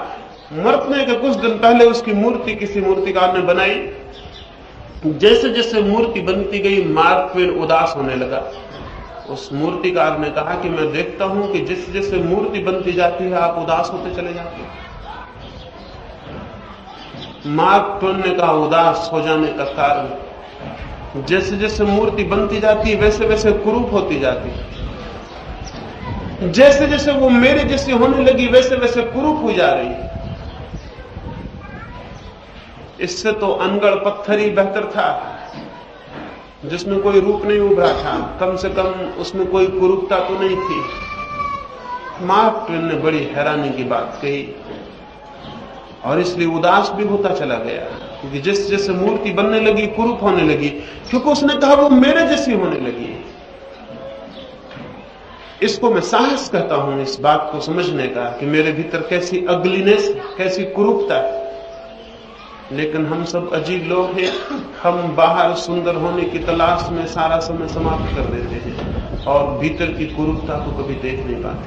मरने के कुछ दिन पहले उसकी मूर्ति किसी मूर्तिकार ने बनाई। जैसे जैसे मूर्ति बनती गई मार्क ट्वेन उदास होने लगा। उस मूर्तिकार ने कहा कि मैं देखता हूं कि जैसे जैसे मूर्ति बनती जाती है आप उदास होते चले जाते हैं। मार्क ट्वेन ने कहा उदास हो जाने का कारण जैसे जैसे मूर्ति बनती जाती है वैसे वैसे कुरूप होती जाती है। जैसे जैसे वो मेरे जैसे होने लगी वैसे वैसे कुरूप हो जा रही है। इससे तो अनगढ़ पत्थर ही बेहतर था जिसमें कोई रूप नहीं उभरा था। कम से कम उसमें कोई कुरूपता तो नहीं थी। मार्क ट्वेन ने बड़ी हैरानी की बात कही और इसलिए उदास भी होता चला गया क्योंकि जैसे जैसे मूर्ति बनने लगी कुरूप होने लगी, क्योंकि उसने कहा वो मेरे जैसी होने लगी। इसको मैं साहस कहता हूं इस बात को समझने का कि मेरे भीतर कैसी अगलीनेस, कैसी कुरूपता है। लेकिन हम सब अजीब लोग हैं। हम बाहर सुंदर होने की तलाश में सारा समय समाप्त कर देते हैं और भीतर की कुरूपता को कभी देख नहीं पाते।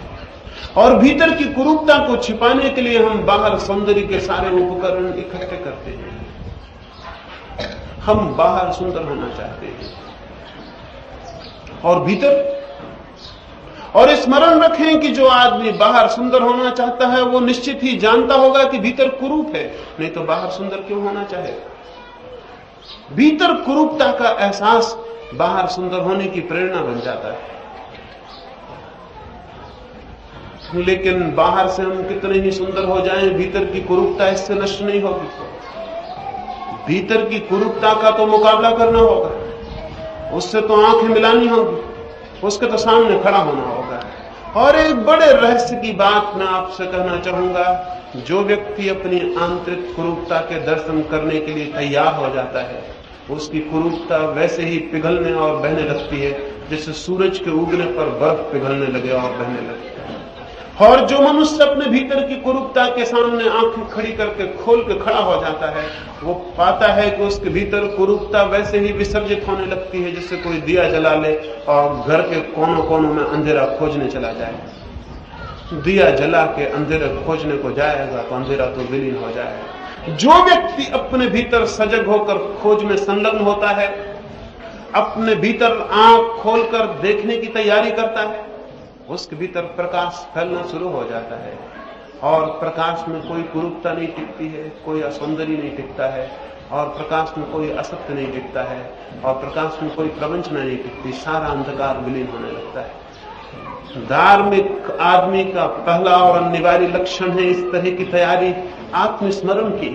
और भीतर की कुरूपता को छिपाने के लिए हम बाहर सौंदर्य के सारे उपकरण इकट्ठे करते हैं। हम बाहर सुंदर होना चाहते हैं और भीतर, और स्मरण रखें कि जो आदमी बाहर सुंदर होना चाहता है वो निश्चित ही जानता होगा कि भीतर कुरूप है, नहीं तो बाहर सुंदर क्यों होना चाहेगा। भीतर कुरूपता का एहसास बाहर सुंदर होने की प्रेरणा बन जाता है। लेकिन बाहर से हम कितने ही सुंदर हो जाएं, भीतर की कुरूपता इससे नष्ट नहीं होगी। भीतर की कुरूपता का तो मुकाबला करना होगा, उससे तो आंखें मिलानी होगी, उसके तो सामने खड़ा होना होगा। और एक बड़े रहस्य की बात मैं आपसे कहना चाहूंगा, जो व्यक्ति अपनी आंतरिक कुरूपता के दर्शन करने के लिए तैयार हो जाता है उसकी कुरूपता वैसे ही पिघलने और बहने लगती है जैसे सूरज के उगने पर बर्फ पिघलने लगे और बहने लगे। और जो मनुष्य अपने भीतर की कुरूपता के सामने आंखें खड़ी करके खोल के खड़ा हो जाता है वो पाता है कि उसके भीतर कुरूपता वैसे ही विसर्जित होने लगती है जैसे कोई दिया जला ले और घर के कोनों कोनों में अंधेरा खोजने चला जाए। दिया जला के अंधेरे खोजने को जाएगा तो अंधेरा तो विलीन हो जाएगा। जो व्यक्ति अपने भीतर सजग होकर खोज में संलग्न होता है, अपने भीतर आंख खोलकर देखने की तैयारी करता है, उसके भीतर प्रकाश फैलना शुरू हो जाता है। और प्रकाश में कोई कुरूपता नहीं टिकती है, कोई असौंदर्य नहीं टिकता है, और प्रकाश में कोई असत्य नहीं टिकता है, और प्रकाश में कोई प्रवंचना नहीं टिकती। सारा अंधकार विलीन होने लगता है। धार्मिक आदमी का पहला और अनिवार्य लक्षण है इस तरह की तैयारी आत्मस्मरण की।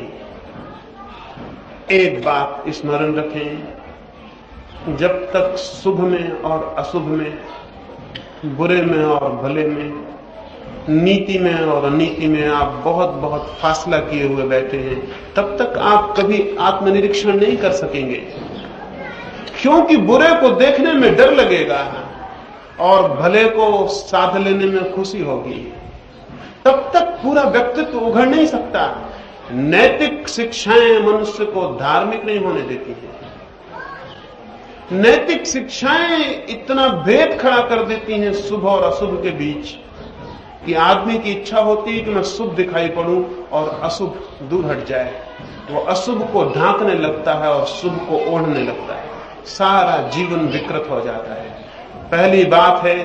एक बात स्मरण रखें, जब तक शुभ में और अशुभ में, बुरे में और भले में, नीति में और अनीति में आप बहुत बहुत फासला किए हुए बैठे हैं, तब तक आप कभी आत्मनिरीक्षण नहीं कर सकेंगे। क्योंकि बुरे को देखने में डर लगेगा और भले को साध लेने में खुशी होगी। तब तक पूरा व्यक्तित्व उघड़ नहीं सकता। नैतिक शिक्षाएं मनुष्य को धार्मिक नहीं होने देती हैं। नैतिक शिक्षाएं इतना भेद खड़ा कर देती हैं शुभ और अशुभ के बीच कि आदमी की इच्छा होती है कि मैं शुभ दिखाई पड़ूं और अशुभ दूर हट जाए। वो अशुभ को ढांकने लगता है और शुभ को ओढ़ने लगता है। सारा जीवन विकृत हो जाता है। पहली बात है,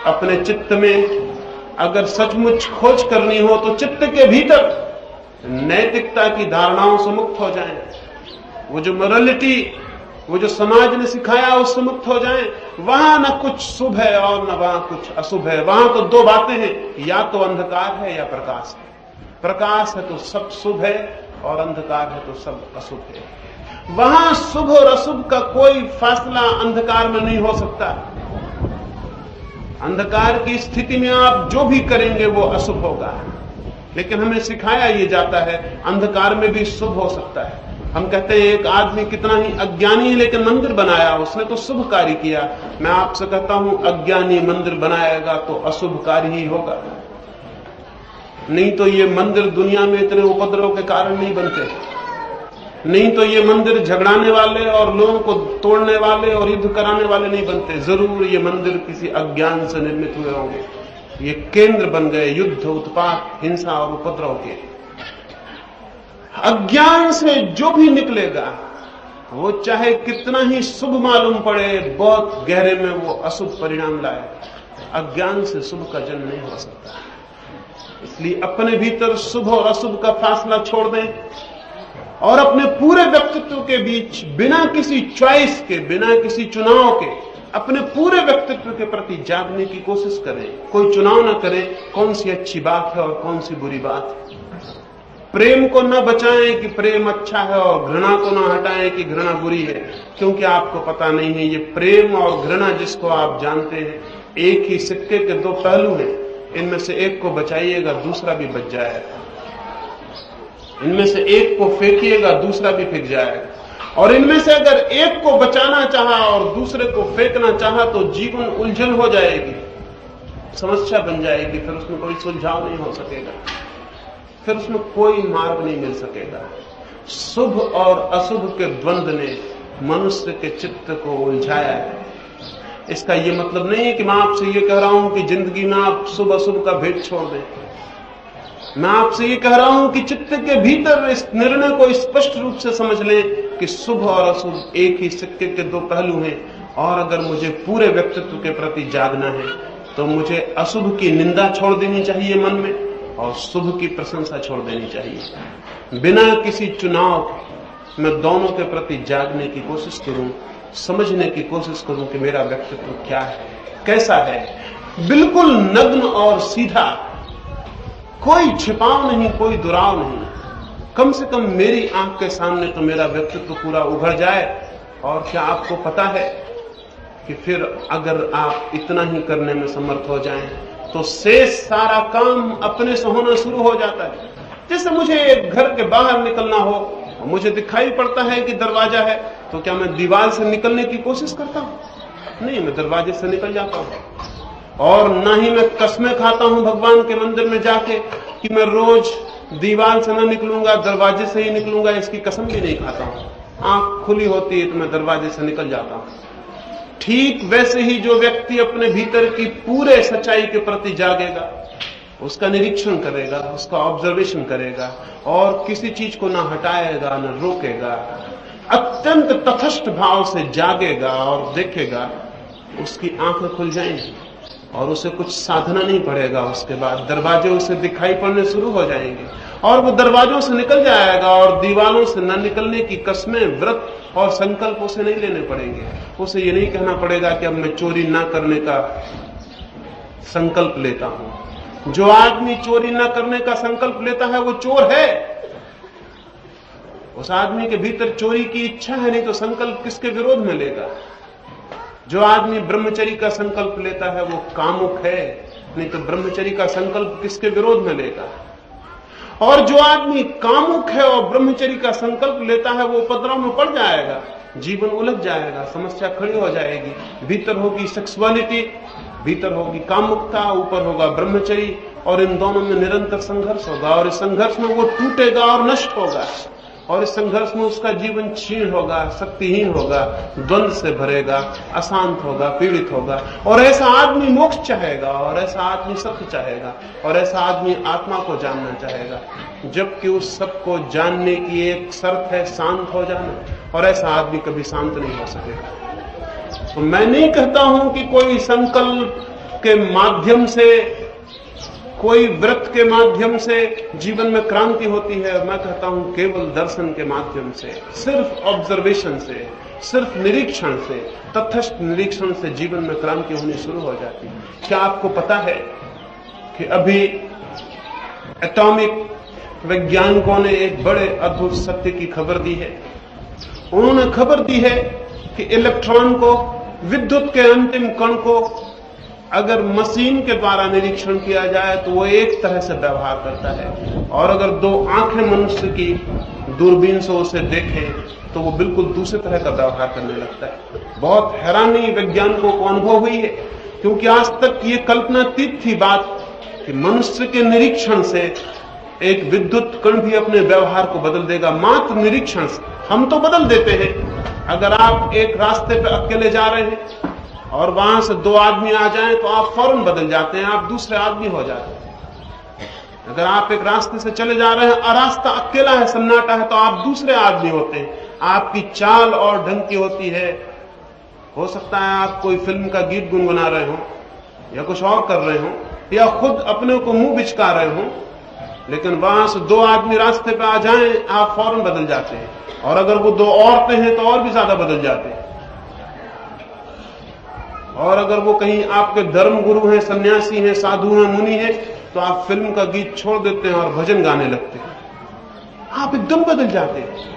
अपने चित्त में अगर सचमुच खोज करनी हो तो चित्त के भीतर नैतिकता की धारणाओं से मुक्त हो जाएं। वो जो मोरालिटी, वो जो समाज ने सिखाया उससे मुक्त हो जाएं। वहां न कुछ शुभ है और न वहां कुछ अशुभ है। वहां तो दो बातें हैं, या तो अंधकार है या प्रकाश है। प्रकाश है तो सब शुभ है और अंधकार है तो सब अशुभ है। वहां शुभ और अशुभ का कोई फासला अंधकार में नहीं हो सकता। अंधकार की स्थिति में आप जो भी करेंगे वो अशुभ होगा। लेकिन हमें सिखाया ये जाता है अंधकार में भी शुभ हो सकता है। हम कहते हैं एक आदमी कितना ही अज्ञानी है लेकिन मंदिर बनाया, उसने तो शुभ कार्य किया। मैं आपसे कहता हूं अज्ञानी मंदिर बनाएगा तो अशुभ कार्य ही होगा। नहीं तो ये मंदिर दुनिया में इतने उपद्रव के कारण नहीं बनते। नहीं तो ये मंदिर झगड़ाने वाले और लोगों को तोड़ने वाले और युद्ध कराने वाले नहीं बनते। जरूर ये मंदिर किसी अज्ञान से निर्मित हुए होंगे। ये केंद्र बन गए युद्ध, उत्पात, हिंसा और उपद्रव के। अज्ञान से जो भी निकलेगा वो चाहे कितना ही शुभ मालूम पड़े, बहुत गहरे में वो अशुभ परिणाम लाए। अज्ञान से शुभ का जन्म नहीं हो सकता। इसलिए अपने भीतर शुभ और अशुभ का फासला छोड़ दें और अपने पूरे व्यक्तित्व के बीच बिना किसी चॉइस के, बिना किसी चुनाव के, अपने पूरे व्यक्तित्व के प्रति जागने की कोशिश करें। कोई चुनाव ना करें कौन सी अच्छी बात है और कौन सी बुरी बात है। प्रेम को न बचाएं कि प्रेम अच्छा है और घृणा को न हटाएं कि घृणा बुरी है, क्योंकि आपको पता नहीं है ये प्रेम और घृणा जिसको आप जानते हैं एक ही सिक्के के दो पहलू हैं। इनमें से एक को बचाइएगा दूसरा भी बच जाएगा, इनमें से एक को फेंकिएगा दूसरा भी फेंक जाएगा, और इनमें से अगर एक को बचाना चाहा और दूसरे को फेंकना चाहा तो जीवन उलझन हो जाएगी, समस्या बन जाएगी। फिर उसमें कोई सुलझाव नहीं हो सकेगा, फिर उसमें कोई मार्ग नहीं मिल सकेगा। शुभ और अशुभ के द्वंद्व ने मनुष्य के चित्त को उलझाया है। इसका यह मतलब नहीं है कि मैं आपसे ये कह रहा हूं कि जिंदगी में आप शुभ अशुभ का भेद छोड़ दें। मैं आपसे ये कह रहा हूं कि चित्त के भीतर इस निर्णय को स्पष्ट रूप से समझ लें कि शुभ और अशुभ एक ही सिक्के के दो पहलू हैं, और अगर मुझे पूरे व्यक्तित्व के प्रति जागना है तो मुझे अशुभ की निंदा छोड़ देनी चाहिए मन में और शुभ की प्रशंसा छोड़ देनी चाहिए। बिना किसी चुनाव में दोनों के प्रति जागने की कोशिश करूं, समझने की कोशिश करूं कि मेरा व्यक्तित्व क्या है, कैसा है, बिल्कुल नग्न और सीधा, कोई छिपाव नहीं, कोई दुराव नहीं। कम से कम मेरी आंख के सामने तो मेरा व्यक्तित्व पूरा उभर जाए। और क्या आपको पता है कि फिर अगर आप इतना ही करने में समर्थ हो जाएं तो शेष सारा काम अपने से होना शुरू हो जाता है। जैसे मुझे एक घर के बाहर निकलना हो और मुझे दिखाई पड़ता है कि दरवाजा है, तो क्या मैं दीवार से निकलने की कोशिश करता हूं? नहीं, मैं दरवाजे से निकल जाता हूं। और ना ही मैं कसमें खाता हूं भगवान के मंदिर में जाके कि मैं रोज दीवार से न निकलूंगा, दरवाजे से ही निकलूंगा, इसकी कसम भी नहीं खाता हूं। आंख खुली होती है तो मैं दरवाजे से निकल जाता हूं। ठीक वैसे ही जो व्यक्ति अपने भीतर की पूरे सच्चाई के प्रति जागेगा, उसका निरीक्षण करेगा, उसका ऑब्जर्वेशन करेगा और किसी चीज को ना हटाएगा न रोकेगा, अत्यंत तटस्थ भाव से जागेगा और देखेगा, उसकी आंखें खुल जाएंगी और उसे कुछ साधना नहीं पड़ेगा। उसके बाद दरवाजे उसे दिखाई पड़ने शुरू हो जाएंगे और वो दरवाजों से निकल जाएगा और दीवारों से न निकलने की कस्में, व्रत और संकल्प उसे नहीं लेने पड़ेंगे। उसे ये नहीं कहना पड़ेगा कि अब मैं चोरी ना करने का संकल्प लेता हूं। जो आदमी चोरी ना करने का संकल्प लेता है वो चोर है। उस आदमी के भीतर चोरी की इच्छा है, नहीं तो संकल्प किसके विरोध में लेगा। जो आदमी ब्रह्मचर्य का संकल्प लेता है वो कामुक है, नहीं तो ब्रह्मचर्य का संकल्प किसके विरोध में लेगा। और जो आदमी कामुक है और ब्रह्मचर्य का संकल्प लेता है वो उपद्रव में पड़ जाएगा, जीवन उलझ जाएगा, समस्या खड़ी हो जाएगी। भीतर होगी सेक्सुअलिटी, भीतर होगी कामुकता, ऊपर होगा ब्रह्मचर्य, और इन दोनों में निरंतर संघर्ष होगा और इस संघर्ष में वो टूटेगा और नष्ट होगा। और इस संघर्ष में उसका जीवन क्षीण होगा, शक्तिहीन होगा, द्वंद्व से भरेगा, अशांत होगा, पीड़ित होगा। और ऐसा आदमी मोक्ष चाहेगा और ऐसा आदमी सत्य चाहेगा और ऐसा आदमी आत्मा को जानना चाहेगा, जबकि उस सब को जानने की एक शर्त है शांत हो जाना, और ऐसा आदमी कभी शांत नहीं हो सकेगा। तो मैं नहीं कहता हूं कि कोई संकल्प के माध्यम से, कोई व्रत के माध्यम से जीवन में क्रांति होती है। मैं कहता हूं केवल दर्शन के माध्यम से, सिर्फ ऑब्जर्वेशन से, सिर्फ निरीक्षण से, तटस्थ निरीक्षण से जीवन में क्रांति होनी शुरू हो जाती है। क्या आपको पता है कि अभी एटॉमिक वैज्ञानिकों ने एक बड़े अद्भुत सत्य की खबर दी है। उन्होंने खबर दी है कि इलेक्ट्रॉन को, विद्युत के अंतिम कण को अगर मशीन के द्वारा निरीक्षण किया जाए तो वो एक तरह से व्यवहार करता है, और अगर दो आंखें मनुष्य की दूरबीन से उसे देखें तो वो बिल्कुल दूसरे तरह का व्यवहार करने लगता है। बहुत हैरानी वैज्ञानिकों को अनुभव हुई है, क्योंकि आज तक ये कल्पनातीत थी बात कि मनुष्य के निरीक्षण से एक विद्युत कण भी अपने व्यवहार को बदल देगा मात्र निरीक्षण से। हम तो बदल देते हैं। अगर आप एक रास्ते पे अकेले जा रहे हैं और वहां से दो आदमी आ जाएं तो आप फौरन बदल जाते हैं, आप दूसरे आदमी हो जाते हैं। अगर आप एक रास्ते से चले जा रहे हैं और रास्ता अकेला है, सन्नाटा है, तो आप दूसरे आदमी होते हैं। आपकी चाल और ढंग की होती है। हो सकता है आप कोई फिल्म का गीत गुनगुना रहे हो या कुछ और कर रहे हो या खुद अपने को मुंह बिचका रहे हो, लेकिन वहां से दो आदमी रास्ते पे आ जाएं, आप फौरन बदल जाते हैं। और अगर वो दो औरतें हैं तो और भी ज्यादा बदल जाते हैं। और अगर वो कहीं आपके धर्म गुरु हैं, सन्यासी हैं, साधु हैं, मुनि हैं, तो आप फिल्म का गीत छोड़ देते हैं और भजन गाने लगते हैं। आप एकदम बदल जाते हैं।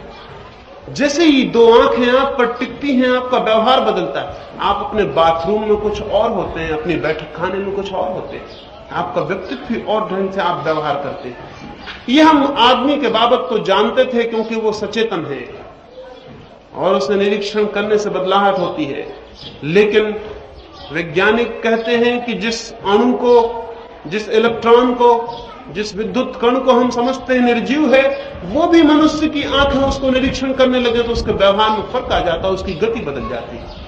जैसे ही दो आंखें आप पर टिकती हैं, आपका व्यवहार बदलता है। आप अपने बाथरूम में कुछ और होते हैं, अपनी बैठक खाने में कुछ और होते हैं, आपका व्यक्तित्व भी और ढंग से आप व्यवहार करते हैं। ये हम आदमी के बाबत तो जानते थे क्योंकि वो सचेतन है और उसे निरीक्षण करने से बदलाहट होती है। लेकिन वैज्ञानिक कहते हैं कि जिस अणु को, जिस इलेक्ट्रॉन को, जिस विद्युत कण को हम समझते हैं निर्जीव है, वो भी मनुष्य की आंखें उसको निरीक्षण करने लगे तो उसके व्यवहार में फर्क आ जाता है, उसकी गति बदल जाती है।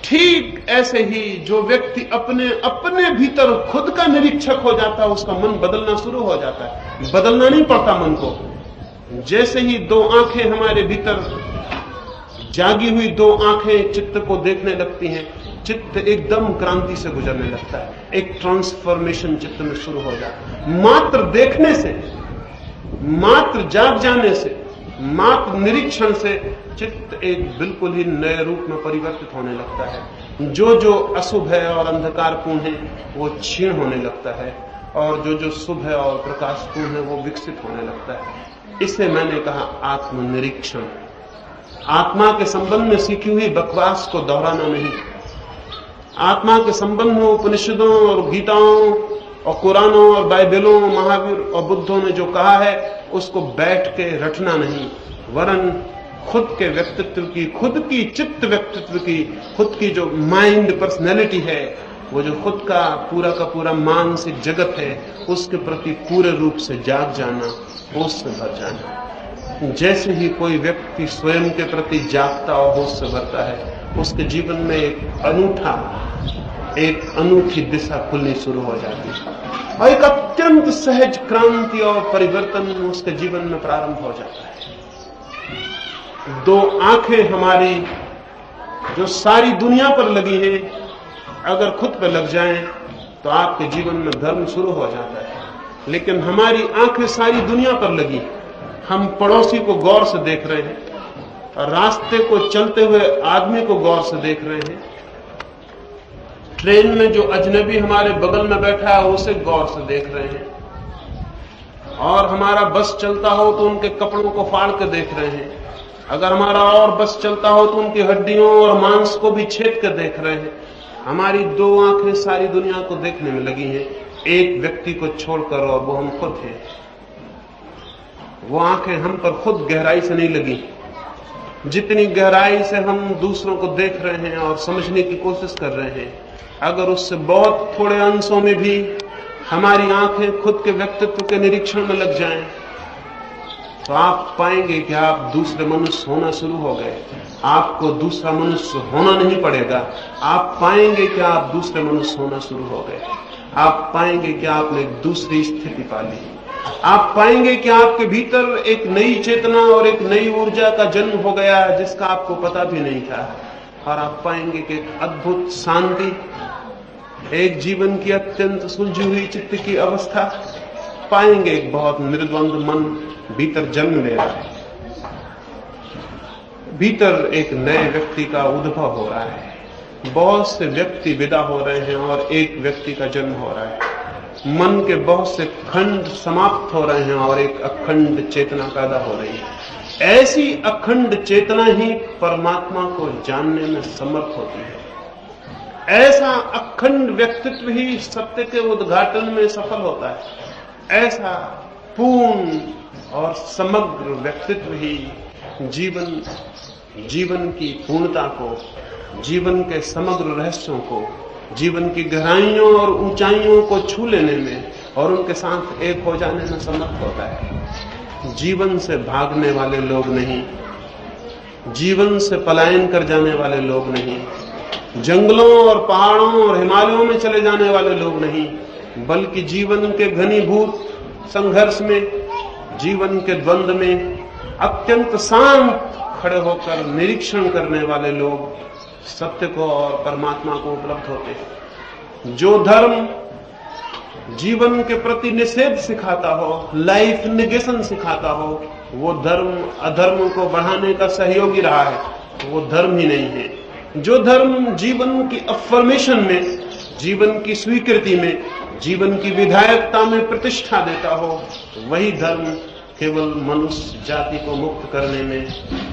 ठीक ऐसे ही जो व्यक्ति अपने भीतर खुद का निरीक्षक हो जाता है, उसका मन बदलना शुरू हो जाता है। बदलना नहीं पड़ता मन को। जैसे ही दो आंखें हमारे भीतर, जागी हुई दो आंखें चित्त को देखने लगती हैं, चित्त एकदम क्रांति से गुजरने लगता है। एक ट्रांसफॉर्मेशन चित्त में शुरू हो जाता है। मात्र देखने से, मात्र जाग जाने से, मात्र निरीक्षण से चित्त एक बिल्कुल ही नए रूप में परिवर्तित होने लगता है। जो जो अशुभ है और अंधकारपूर्ण है वो क्षीण होने लगता है, और जो जो शुभ है और प्रकाशपूर्ण है वो विकसित होने लगता है। इसे मैंने कहा आत्मनिरीक्षण। आत्मा के संबंध में सीखी हुई बकवास को दोहराना नहीं। आत्मा के संबंध में उपनिषदों और गीताओं और कुरानों और बाइबलों, महावीर और बुद्धों ने जो कहा है उसको बैठ के रटना नहीं, वरन खुद के व्यक्तित्व की, खुद की चित्त व्यक्तित्व की, खुद की जो माइंड पर्सनैलिटी है, वो जो खुद का पूरा मानसिक जगत है, उसके प्रति पूरे रूप से जाग जाना, होश से भर जाना। जैसे ही कोई व्यक्ति स्वयं के प्रति जागता और होश से भरता है, उसके जीवन में एक अनूठी दिशा खुलनी शुरू हो जाती है और एक अत्यंत सहज क्रांति और परिवर्तन उसके जीवन में प्रारंभ हो जाता है। दो आंखें हमारी जो सारी दुनिया पर लगी हैं, अगर खुद पर लग जाएं तो आपके जीवन में धर्म शुरू हो जाता है। लेकिन हमारी आंखें सारी दुनिया पर लगी, हम पड़ोसी को गौर से देख रहे हैं, रास्ते को चलते हुए आदमी को गौर से देख रहे हैं, ट्रेन में जो अजनबी हमारे बगल में बैठा है उसे गौर से देख रहे हैं, और हमारा बस चलता हो तो उनके कपड़ों को फाड़ के देख रहे हैं। अगर हमारा और बस चलता हो तो उनकी हड्डियों और मांस को भी छेद कर देख रहे हैं। हमारी दो आंखें सारी दुनिया को देखने में लगी हैं, एक व्यक्ति को छोड़कर, और वो हम खुद हैं। वो आंखें हम पर खुद गहराई से नहीं लगी। जितनी गहराई से हम दूसरों को देख रहे हैं और समझने की कोशिश कर रहे हैं, अगर उससे बहुत थोड़े अंशों में भी हमारी आंखें खुद के व्यक्तित्व के निरीक्षण में लग जाएं, तो आप पाएंगे कि आप दूसरे मनुष्य होना शुरू हो गए। आपको दूसरा मनुष्य होना नहीं पड़ेगा, आप पाएंगे कि आप दूसरे मनुष्य होना शुरू हो गए। आप पाएंगे कि आपने एक दूसरी स्थिति पा ली। आप पाएंगे कि आपके भीतर एक नई चेतना और एक नई ऊर्जा का जन्म हो गया है जिसका आपको पता भी नहीं था। और आप पाएंगे कि एक अद्भुत शांति, एक जीवन की अत्यंत सुलझी हुई चित्त की अवस्था पाएंगे। एक बहुत निर्द्वंद मन भीतर जन्म ले रहा है, भीतर एक नए व्यक्ति का उद्भव हो रहा है। बहुत से व्यक्ति विदा हो रहे हैं और एक व्यक्ति का जन्म हो रहा है। मन के बहुत से खंड समाप्त हो रहे हैं और एक अखंड चेतना पैदा हो रही है। ऐसी अखंड चेतना ही परमात्मा को जानने में समर्थ होती है। ऐसा अखंड व्यक्तित्व ही सत्य के उद्घाटन में सफल होता है। ऐसा पूर्ण और समग्र व्यक्तित्व ही जीवन की पूर्णता को, जीवन के समग्र रहस्यों को, जीवन की गहराइयों और ऊंचाइयों को छू लेने में और उनके साथ एक हो जाने में समर्थ होता है। जीवन से भागने वाले लोग नहीं, जीवन से पलायन कर जाने वाले लोग नहीं, जंगलों और पहाड़ों और हिमालयों में चले जाने वाले लोग नहीं, बल्कि जीवन के घनीभूत संघर्ष में, जीवन के द्वंद्व में अत्यंत शांत खड़े होकर निरीक्षण करने वाले लोग सत्य को और परमात्मा को उपलब्ध होते हैं। जो धर्म जीवन के प्रति निषेध सिखाता हो, लाइफ निगेशन सिखाता हो, वो धर्म अधर्म को बढ़ाने का सहयोगी रहा है, वो धर्म ही नहीं है। जो धर्म जीवन की अफर्मेशन में, जीवन की स्वीकृति में, जीवन की विधायकता में प्रतिष्ठा देता हो, वही धर्म केवल मनुष्य जाति को मुक्त करने में,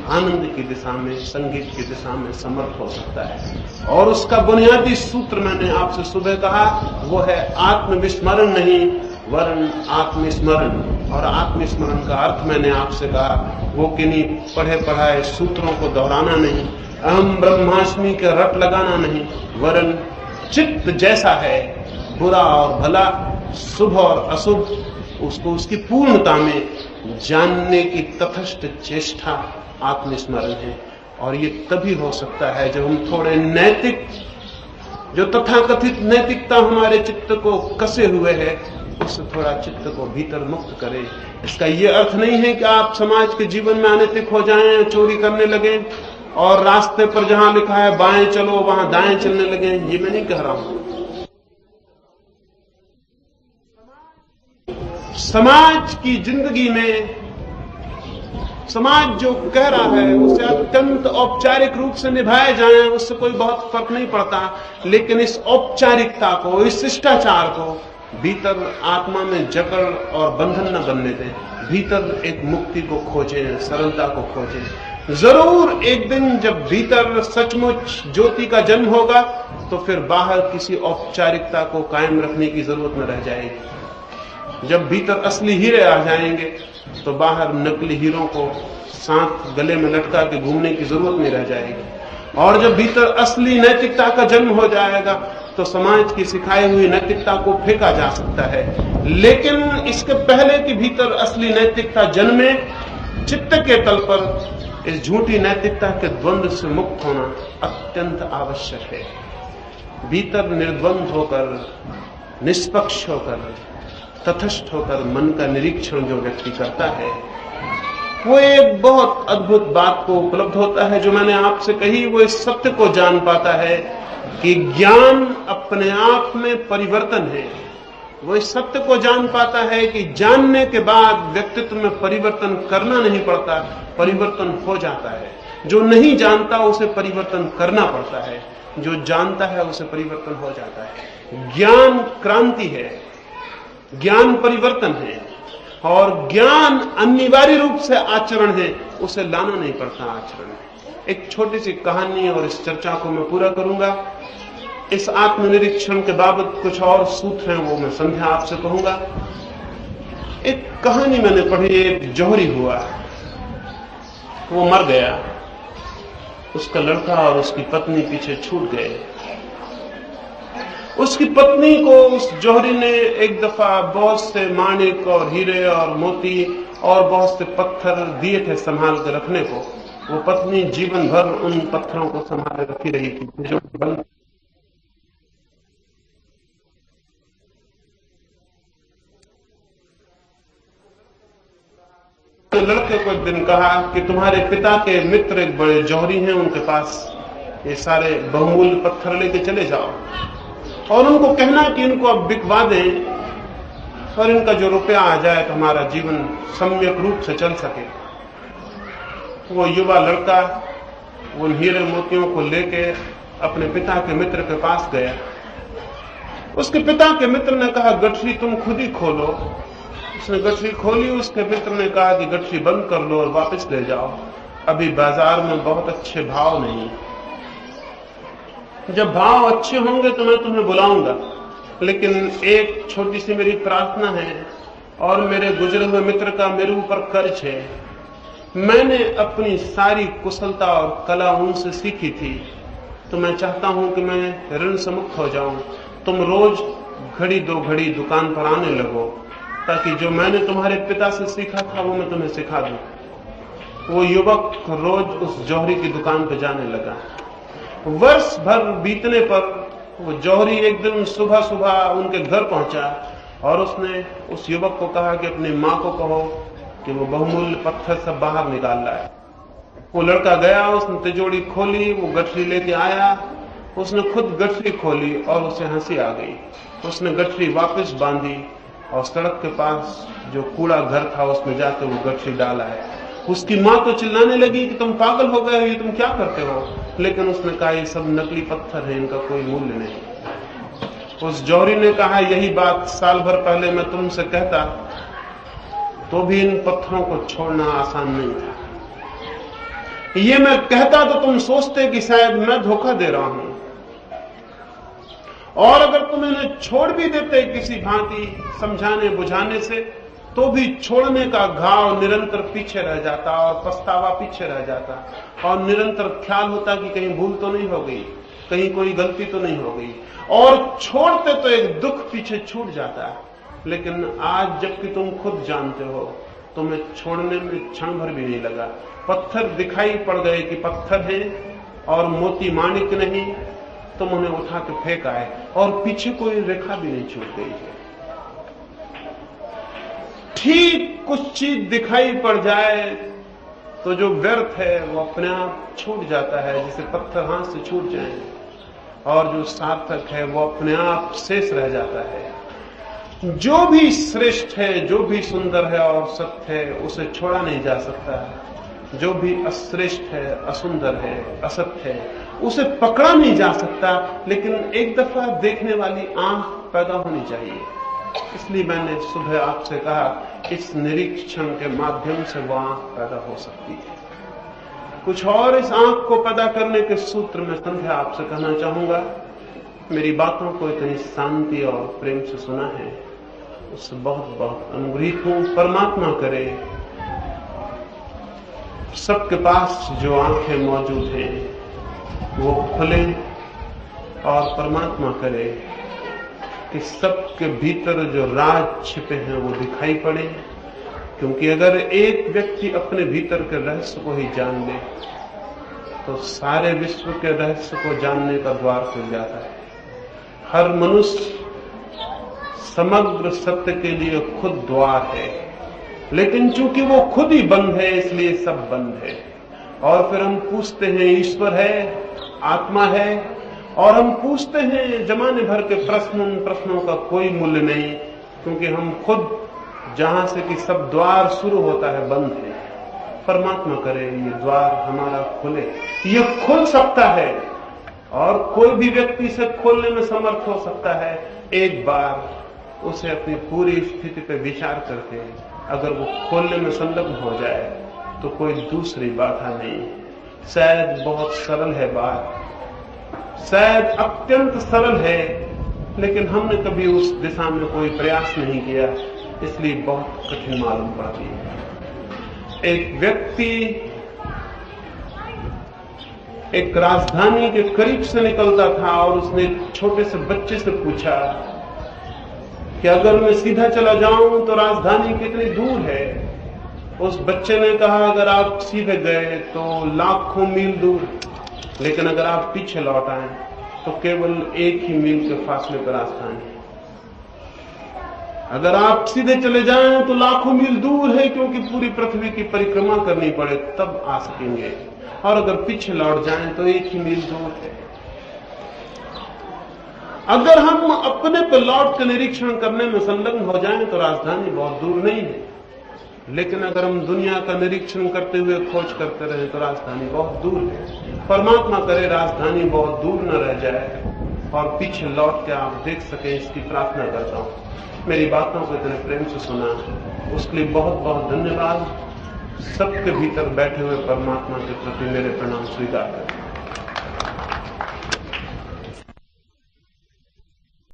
आनंद की दिशा में, संगीत की दिशा में समर्थ हो सकता है। और उसका बुनियादी सूत्र मैंने आपसे सुबह कहा, वो है आत्मविस्मरण नहीं वरन आत्मस्मरण। और आत्मस्मरण का अर्थ मैंने आपसे कहा, वो किन्हीं पढ़े पढ़ाए सूत्रों को दोहराना नहीं, अहम ब्रह्मास्मि के रट लगाना नहीं, वरन चित्त जैसा है, बुरा और भला, शुभ और अशुभ, उसको उसकी पूर्णता में जानने की तटस्थ चेष्टा आत्मस्मरण है। और ये तभी हो सकता है जब हम थोड़े नैतिक, जो तथाकथित नैतिकता हमारे चित्त को कसे हुए है, उससे थोड़ा चित्त को भीतर मुक्त करें। इसका ये अर्थ नहीं है कि आप समाज के जीवन में अनैतिक हो जाएं, चोरी करने लगे और रास्ते पर जहां लिखा है बाएं चलो वहां दाएं चलने लगे। ये मैं नहीं कह रहा हूं। समाज की जिंदगी में समाज जो कह रहा है उसे अत्यंत औपचारिक रूप से निभाए जाएं, उससे कोई बहुत फर्क नहीं पड़ता। लेकिन इस औपचारिकता को, इस शिष्टाचार को भीतर आत्मा में जकड़ और बंधन न बनने दें। भीतर एक मुक्ति को खोजें, सरलता को खोजें। जरूर एक दिन जब भीतर सचमुच ज्योति का जन्म होगा तो फिर बाहर किसी औपचारिकता को कायम रखने की जरूरत न रह जाएगी। जब भीतर असली हीरे आ जाएंगे तो बाहर नकली हीरों को साथ गले में लटका के घूमने की जरूरत नहीं रह जाएगी। और जब भीतर असली नैतिकता का जन्म हो जाएगा तो समाज की सिखाई हुई नैतिकता को फेंका जा सकता है। लेकिन इसके पहले कि भीतर असली नैतिकता जन्मे, चित्त के तल पर इस झूठी नैतिकता के द्वंद्व से मुक्त होना अत्यंत आवश्यक है। भीतर निर्द्वंद होकर, निष्पक्ष होकर, तटस्थ होकर मन का निरीक्षण जो व्यक्ति करता है, वो एक बहुत अद्भुत बात को उपलब्ध होता है जो मैंने आपसे कही। वो इस सत्य को जान पाता है कि ज्ञान अपने आप में परिवर्तन है। वो इस सत्य को जान पाता है कि जानने के बाद व्यक्तित्व में परिवर्तन करना नहीं पड़ता, परिवर्तन हो जाता है। जो नहीं जानता उसे परिवर्तन करना पड़ता है, जो जानता है उसे परिवर्तन हो जाता है। ज्ञान क्रांति है, ज्ञान परिवर्तन है, और ज्ञान अनिवार्य रूप से आचरण है, उसे लाना नहीं पड़ता आचरण में। एक छोटी सी कहानी और इस चर्चा को मैं पूरा करूंगा। इस आत्मनिरीक्षण के बाबत कुछ और सूत्र हैं, वो मैं संध्या आपसे कहूंगा। एक कहानी मैंने पढ़ी, एक जौहरी हुआ, वो मर गया, उसका लड़का और उसकी पत्नी पीछे छूट गए। उसकी पत्नी को उस जौहरी ने एक दफा बहुत से माणिक और हीरे और मोती और बहुत से पत्थर दिए थे संभाल के रखने को। वो पत्नी जीवन भर उन पत्थरों को संभाले रखी रही थी जो लड़के को एक दिन कहा कि तुम्हारे पिता के मित्र एक बड़े जौहरी हैं, उनके पास ये सारे बहुमूल्य पत्थर लेके चले जाओ और उनको कहना कि इनको अब बिकवा दें और इनका जो रुपया आ जाए तो हमारा जीवन सम्यक रूप से चल सके। वो युवा लड़का उन हीरे मोतियों को लेके अपने पिता के मित्र के पास गया। उसके पिता के मित्र ने कहा, गठरी तुम खुद ही खोलो। उसने गठरी खोली। उसके मित्र ने कहा कि गठरी बंद कर लो और वापस ले जाओ, अभी बाजार में बहुत अच्छे भाव नहीं। जब भाव अच्छे होंगे तो मैं तुम्हें बुलाऊंगा, लेकिन एक छोटी सी मेरी प्रार्थना है और मेरे गुजरे हुए मित्र का मेरे ऊपर कर्ज है। मैंने अपनी सारी कुशलता और कला उनसे सीखी थी, तो मैं चाहता हूं कि मैं ऋण से मुक्त हो जाऊं। तुम रोज घड़ी दो घड़ी दुकान पर आने लगो, ताकि जो मैंने तुम्हारे पिता से सीखा था वो मैं तुम्हें सिखा दूं। वो युवक रोज उस जौहरी की दुकान पर जाने लगा। वर्ष भर बीतने पर वो जौहरी एक दिन सुबह सुबह उनके घर पहुंचा और उसने उस युवक को कहा कि अपनी मां को कहो कि वो बहुमूल्य पत्थर सब बाहर निकाल लाए। वो लड़का गया, उसने तिजोरी खोली, वो गठरी लेके आया, उसने खुद गठरी खोली और उसे हंसी आ गई। उसने गठरी वापस बांधी और सड़क के पास जो कूड़ा घर था उसमें जाकर वो गठरी डाला है। उसकी मां तो चिल्लाने लगी कि तुम पागल हो गए हो, ये तुम क्या करते हो, लेकिन उसने कहा ये सब नकली पत्थर है, इनका कोई मूल्य नहीं। उस जौहरी ने कहा यही बात साल भर पहले मैं तुमसे कहता तो भी इन पत्थरों को छोड़ना आसान नहीं था। ये मैं कहता तो तुम सोचते कि शायद मैं धोखा दे रहा हूं, और अगर तुम इन्हें छोड़ भी देते किसी भांति समझाने बुझाने से, तो भी छोड़ने का घाव निरंतर पीछे रह जाता और पछतावा पीछे रह जाता और निरंतर ख्याल होता कि कहीं भूल तो नहीं हो गई, कहीं कोई गलती तो नहीं हो गई, और छोड़ते तो एक दुख पीछे छूट जाता है। लेकिन आज जबकि तुम खुद जानते हो, तुम्हें छोड़ने में क्षण भर भी नहीं लगा। पत्थर दिखाई पड़ गए कि पत्थर हैं और मोती माणिक नहीं, तुम उन्हें उठा के फेंक आए और पीछे कोई रेखा भी नहीं छूट गई है। ठीक कुछ चीज दिखाई पड़ जाए तो जो व्यर्थ है वो अपने आप छूट जाता है, जैसे पत्थर हाथ से छूट जाए, और जो सार्थक है वो अपने आप शेष रह जाता है। जो भी श्रेष्ठ है, जो भी सुंदर है और सत्य है, उसे छोड़ा नहीं जा सकता। जो भी अश्रेष्ठ है, असुंदर है, असत्य है, उसे पकड़ा नहीं जा सकता। लेकिन एक दफा देखने वाली आंख पैदा होनी चाहिए। इसलिए मैंने सुबह आपसे कहा इस निरीक्षण के माध्यम से वो आंख पैदा हो सकती है। कुछ और इस आंख को पैदा करने के सूत्र में संध्या आपसे कहना चाहूंगा। मेरी बातों को इतनी शांति और प्रेम से सुना है, उससे बहुत बहुत अनुग्रहित हूं। परमात्मा करे सबके पास जो आंखें मौजूद हैं वो खुले, और परमात्मा करे कि सबके भीतर जो राज छिपे हैं वो दिखाई पड़े। क्योंकि अगर एक व्यक्ति अपने भीतर के रहस्य को ही जान ले तो सारे विश्व के रहस्य को जानने का द्वार खुल जाता है। हर मनुष्य समग्र सत्य के लिए खुद द्वार है, लेकिन चूंकि वो खुद ही बंद है इसलिए सब बंद है। और फिर हम पूछते हैं ईश्वर है, आत्मा है, और हम पूछते हैं जमाने भर के प्रश्न, उन प्रश्नों का कोई मूल्य नहीं, क्योंकि हम खुद जहां से कि सब द्वार शुरू होता है बंद है। परमात्मा करे ये द्वार हमारा खुले। ये खुल सकता है और कोई भी व्यक्ति इसे खोलने में समर्थ हो सकता है, एक बार उसे अपनी पूरी स्थिति पर विचार करके अगर वो खोलने में संलग्न हो जाए तो कोई दूसरी बाधा नहीं। शायद बहुत सरल है बात, शायद अत्यंत सरल है, लेकिन हमने कभी उस दिशा में कोई प्रयास नहीं किया, इसलिए बहुत कठिन मालूम पड़ती है। एक व्यक्ति एक राजधानी के करीब से निकलता था और उसने एक छोटे से बच्चे से पूछा कि अगर मैं सीधा चला जाऊं तो राजधानी कितनी दूर है। उस बच्चे ने कहा अगर आप सीधे गए तो लाखों मील दूर, लेकिन अगर आप पीछे लौट आए तो केवल एक ही मील के फासले पर राजधानी है। अगर आप सीधे चले जाएं तो लाखों मील दूर है, क्योंकि पूरी पृथ्वी की परिक्रमा करनी पड़े तब आ सकेंगे, और अगर पीछे लौट जाएं तो एक ही मील दूर है। अगर हम अपने पर लौट कर निरीक्षण करने में संलग्न हो जाएं तो राजधानी बहुत दूर नहीं है, लेकिन अगर हम दुनिया का निरीक्षण करते हुए खोज करते रहे तो राजधानी बहुत दूर है। परमात्मा करे राजधानी बहुत दूर न रह जाए और पीछे लौट के आप देख सके, इसकी प्रार्थना करता हूं। मेरी बातों को इतने प्रेम से सुना, उसके लिए बहुत बहुत धन्यवाद। सबके भीतर बैठे हुए परमात्मा के प्रति मेरे प्रणाम स्वीकार करें।